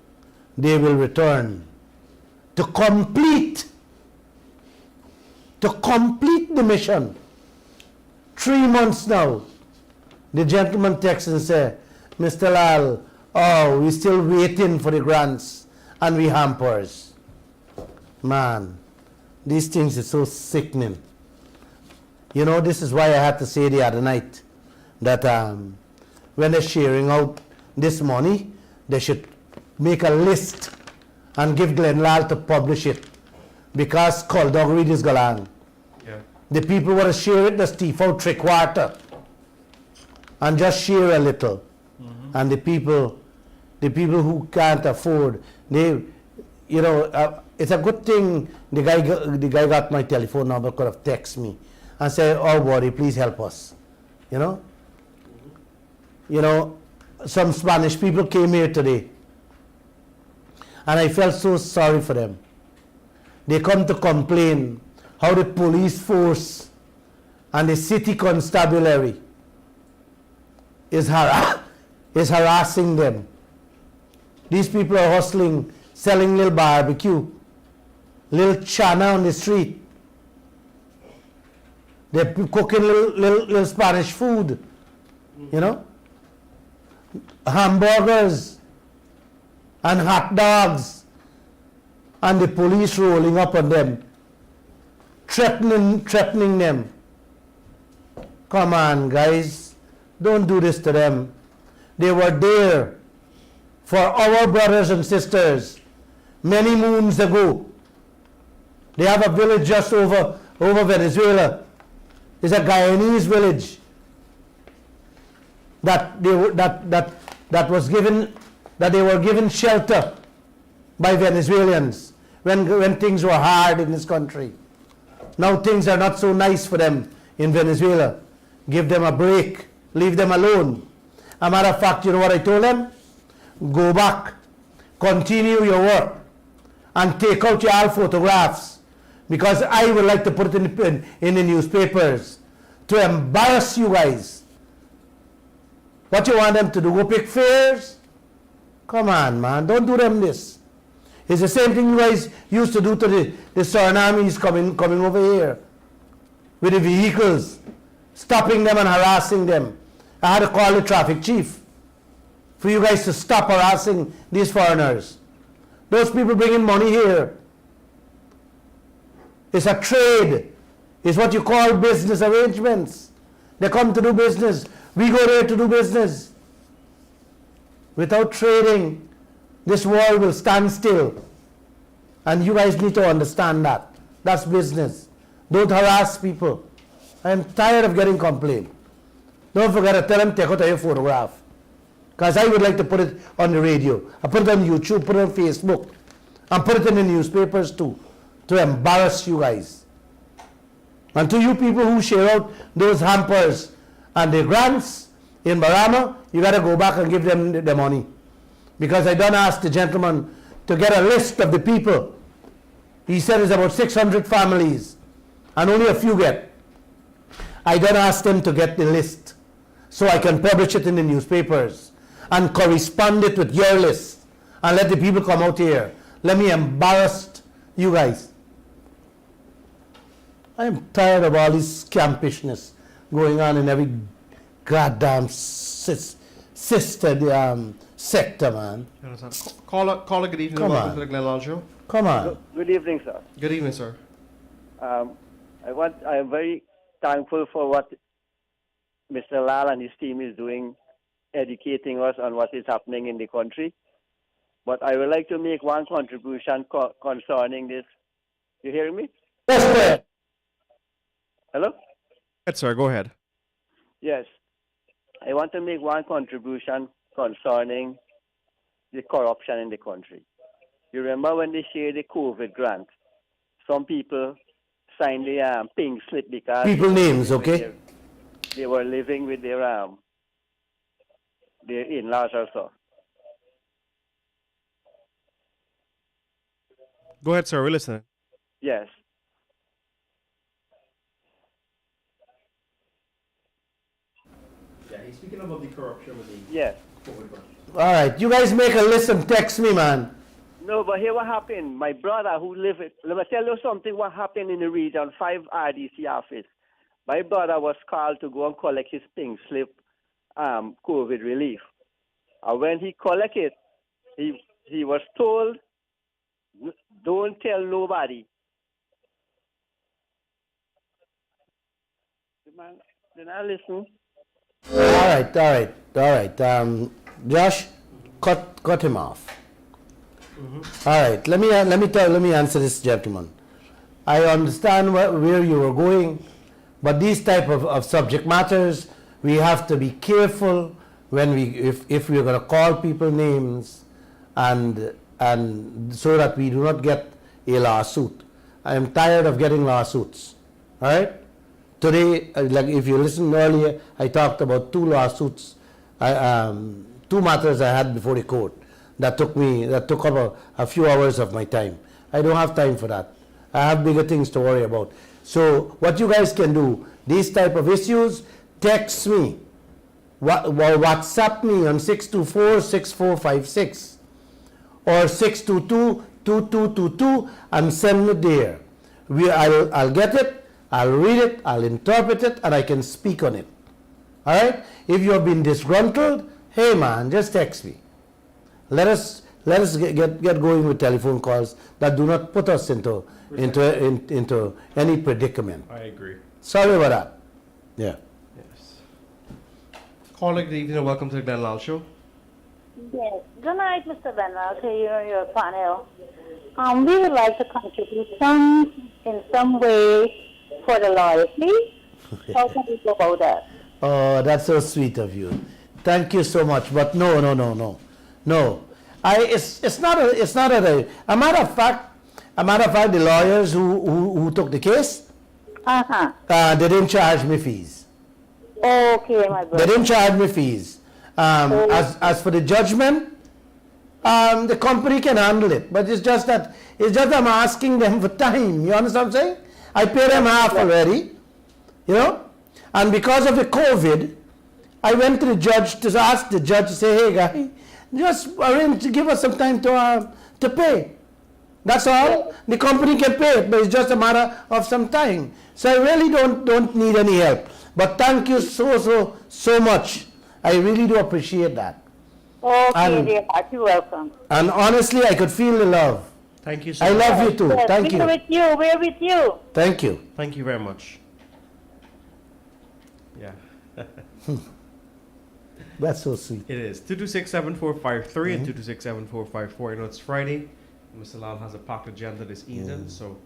they will return to complete the mission. 3 months now. The gentleman texts and said, Mr. Lal, oh, we're still waiting for the grants and we hampers. Man, these things are so sickening. You know, this is why I had to say the other night that when they're sharing out this money, they should make a list and give Glenn Lall to publish it. Because Kulduggery is galang. Yeah. The people want to share it, just thief out 3/4 and just share a little. And the people who can't afford, they, you know, it's a good thing the guy got my telephone number, could have texted me and said, oh buddy, please help us. You know? You know, some Spanish people came here today and I felt so sorry for them. They come to complain how the police force and the city constabulary is harassing them. These people are hustling, selling little barbecue, little chana on the street. They're cooking little Spanish food, you know, hamburgers and hot dogs, and the police rolling up on them, threatening them. Come on, guys, don't do this to them. They were there for our brothers and sisters many moons ago. They have a village just over Venezuela. It's a Guyanese village that they were given shelter by Venezuelans when things were hard in this country. Now things are not so nice for them in Venezuela. Give them a break. Leave them alone. A matter of fact, you know what I told them? Go back. Continue your work. And take out your photographs. Because I would like to put it in the newspapers to embarrass you guys. What you want them to do? Go pick fares? Come on, man. Don't do them this. It's the same thing you guys used to do to the Surinamis coming over here with the vehicles, stopping them and harassing them. I had to call the traffic chief for you guys to stop harassing these foreigners. Those people bringing money here. It's a trade. It's what you call business arrangements. They come to do business. We go there to do business. Without trading, this world will stand still. And you guys need to understand that. That's business. Don't harass people. I'm tired of getting complained. Don't forget to tell them, take out your photograph. Because I would like to put it on the radio. I put it on YouTube, put it on Facebook. And put it in the newspapers too. To embarrass you guys. And to you people who share out those hampers and the grants in Barama, you got to go back and give them the money. Because I done ask the gentleman to get a list of the people. He said it's about 600 families and only a few get. I done ask them to get the list so I can publish it in the newspapers and correspond it with your list and let the people come out here let me embarrass you guys. I'm tired of all this scampishness going on in every goddamn sector, man. Caller, good evening. Come Welcome on. to the Glenn Lall Show. Come on. Good evening, sir. Good evening, sir. I am very thankful for what Mr. Lall and his team is doing, educating us on what is happening in the country. But I would like to make one contribution concerning this. You hearing me? Yes, Hello? Yes, sir. Go ahead. Yes. I want to make one contribution concerning the corruption in the country. You remember when they shared the COVID grant? Some people signed the pink slip because people names, okay? They were living with their in-laws also. Go ahead, sir. We're listening. Yes. Yeah, he's speaking about the corruption with the Yes. COVID grant. All right, you guys make a list and text me, man. No, but here what happened. My brother who live it, let me tell you something what happened in the region 5 RDC office. My brother was called to go and collect his pink slip COVID relief. And when he collected, he was told, don't tell nobody. Man, did I listen? All right. Josh, cut him off. All right. Let me answer this gentleman. I understand where you were going, but these type of subject matters, we have to be careful when if we're going to call people names, and so that we do not get a lawsuit. I am tired of getting lawsuits. All right. Today, like if you listened earlier, I talked about 2 lawsuits, 2 matters I had before the court that took up a few hours of my time. I don't have time for that. I have bigger things to worry about. So what you guys can do, these type of issues, text me, WhatsApp me on 624-6456 or 622-2222 and send me there. I'll get it. I'll read it, I'll interpret it, and I can speak on it. All right? If you have been disgruntled, hey man, just text me. Let us get going with telephone calls that do not put us into any predicament. I agree. Sorry about that. Yeah. Yes. Caller, good evening and welcome to the Glenn Lall Show. Yes. Good night, Mr. Benwell, to you and your panel. We would like to contribute in some way for the lawyers, please. How can we go about that? Oh, that's so sweet of you. Thank you so much. But no. It's not a matter of fact, the lawyers who took the case, they didn't charge me fees. Okay, my brother. They didn't charge me fees. As for the judgment, the company can handle it. But it's just that I'm asking them for time. You understand what I'm saying? I paid them half already, and because of the COVID, I went to the judge to ask the judge to say, hey guy, just arrange to give us some time to pay. That's all. The company can pay it, but it's just a matter of some time. So I really don't need any help. But thank you so much. I really do appreciate that. Okay, dear heart, you're welcome. And honestly, I could feel the love. Thank you so I much. love you too. Yes, Thank you. We're with you. Thank you. Thank you very much. Yeah. That's so sweet. It is 226-7453 and 226-7454. I know it's Friday. Mr. Lall has a packed agenda this evening, so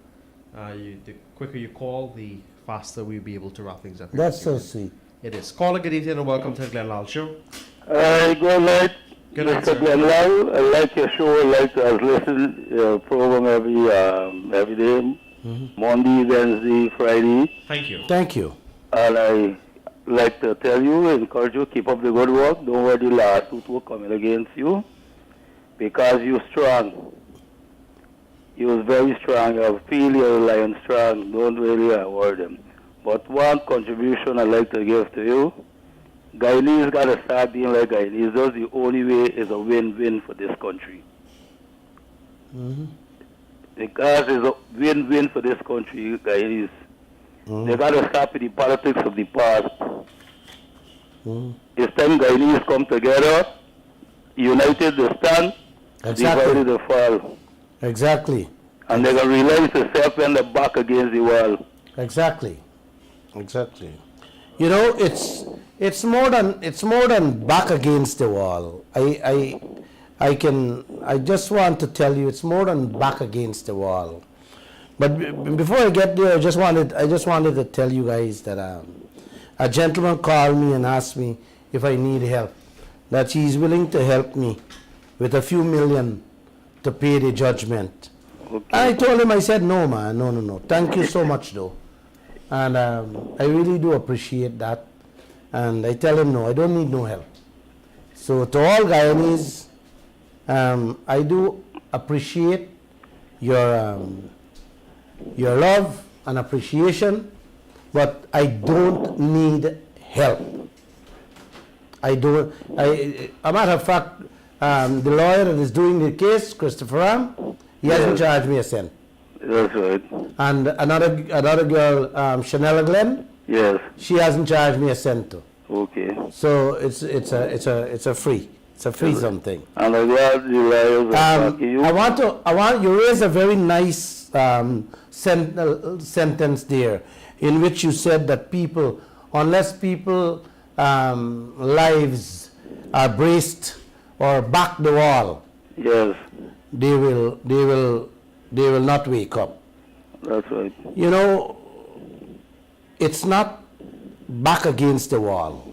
the quicker you call, the faster we'll be able to wrap things up. That's so sweet. It is. Caller, good evening and welcome to the Glenn Lall Show. Good night, Good night, Mr. sir. Glenn Lall. I like your show. I like to listen to your program every day, Monday, Wednesday, Friday. Thank you. Thank you. And I like to tell you, encourage you, keep up the good work. Don't worry the lawsuit will come against you because you're strong. You're very strong. I feel you're lion strong. Don't really worry them. But one contribution I'd like to give to you, Guyanese got to start being like Guyanese. That's the only way is a win-win for this country. Because it's a win-win for this country, guys. They got to stop with the politics of the past. It's time Guyanese come together, united they stand, divided they fall. Exactly. And they can realize themselves when they're back against the wall. Exactly. Exactly. You know, it's more than back against the wall. I just want to tell you it's more than back against the wall. But before I get there, I just wanted to tell you guys that a gentleman called me and asked me if I need help, that he's willing to help me with a few million to pay the judgment. Okay. I told him, I said, no, man, no. Thank you so much, though. And I really do appreciate that. And I tell him, no, I don't need no help. So to all Guyanese, I do appreciate your love and appreciation, but I don't need help. A matter of fact, the lawyer that is doing the case, Christopher Ram, he hasn't charged me a cent. That's right. And another girl, Chanel Glenn, Yes. she hasn't charged me a cent too. Okay. So it's a free something. And I'm glad the lawyers are backing you. I want you raise a very nice sentence there, in which you said that unless people lives are braced or back the wall, Yes. they will not wake up. That's right. You know, it's not back against the wall.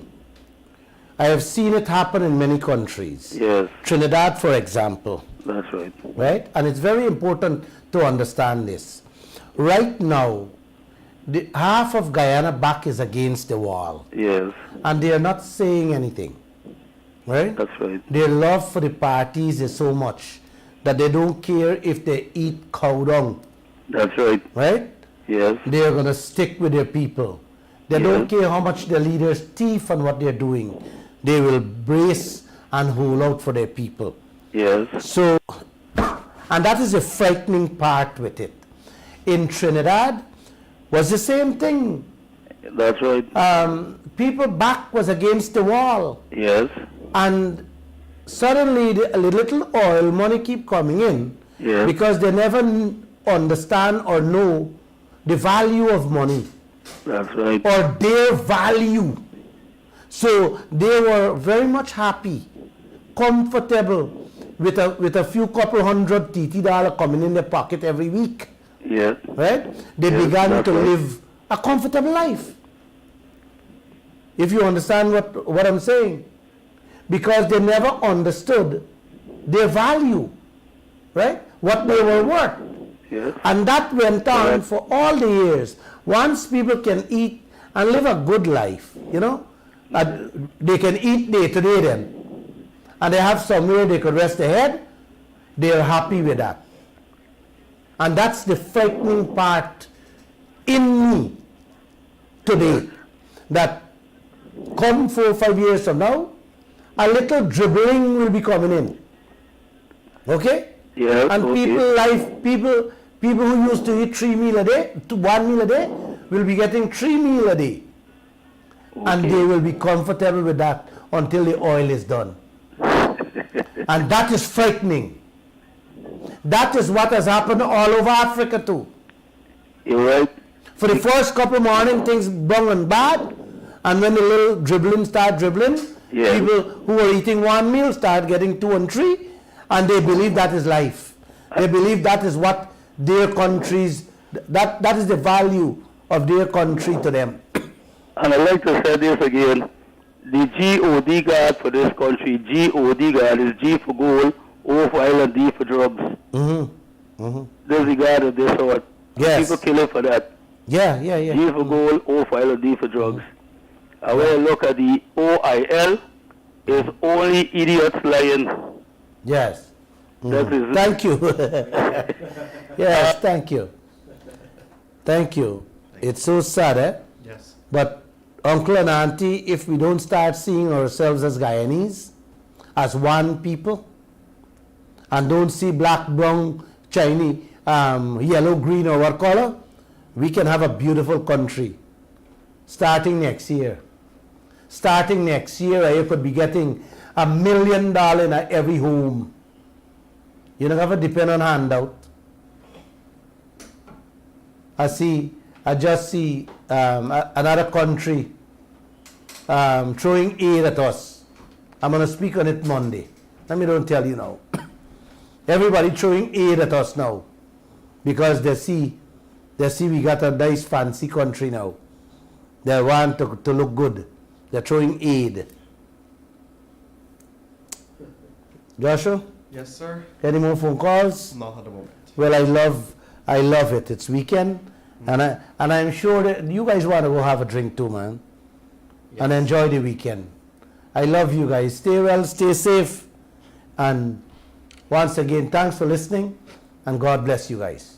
I have seen it happen in many countries. Yes. Trinidad, for example. That's right. Right? And it's very important to understand this. Right now, half of Guyana back is against the wall. Yes. And they are not saying anything. Right? That's right. Their love for the parties is so much that they don't care if they eat cow dung. That's right. Right? Yes. They are going to stick with their people. They don't care how much the leaders thief and what they're doing. They will brace and hold out for their people. Yes. So, and that is a frightening part with it. In Trinidad was the same thing. That's right. People back was against the wall. Yes. And suddenly the little oil money keep coming in. Yes. Because they never understand or know the value of money. That's right. Or their value. So they were very much happy, comfortable with a few couple hundred $TT coming in their pocket every week. Yes. Right? They Yes, began that's to right. live a comfortable life. If you understand what I'm saying. Because they never understood their value. Right? What they were worth. Yes. And that went on Correct. for all the years. Once people can eat and live a good life, you know, they can eat day to day then, and they have somewhere they could rest their head, they are happy with that. And that's the frightening part in me today, that come 4 or 5 years from now, a little dribbling will be coming in. Okay? Yes. And Okay. people who used to eat 1 meal a day will be getting 3 meals a day. And they will be comfortable with that until the oil is done. And that is frightening. That is what has happened all over Africa too. You're right. For the first couple of morning, things bung and bad. And when the little dribbling start dribbling, Yes. people who are eating 1 meal start getting 2 and 3. And they believe that is life. They believe that is what their countries, that is the value of their country to them. And I'd like to say this again. The G.O.D. guard for this country, G.O.D. guard is G for gold, O for oil, and D for drugs. This is the guard of this sort. Yes. People kill it for that. Yeah. G for gold, O for oil, and D for drugs. And when you look at the OIL, it's only idiots lying. Yes. That is Thank you. Yes, thank you. Thank you. It's so sad, eh? Yes. But uncle and auntie, if we don't start seeing ourselves as Guyanese, as one people, and don't see black, brown, Chinese, yellow, green, or what color, we can have a beautiful country starting next year. Starting next year, you could be getting $1 million in every home. You don't have to depend on handout. I just see another country throwing aid at us. I'm going to speak on it Monday. Let me don't tell you now. Everybody throwing aid at us now because they see we got a nice fancy country now. They want to look good. They're throwing aid. Joshua? Yes, sir. Any more phone calls? Not at the moment. Well, I love it. It's weekend, and I'm sure that you guys want to go have a drink too, man, and enjoy the weekend. I love you guys. Stay well, stay safe, and once again, thanks for listening, and God bless you guys.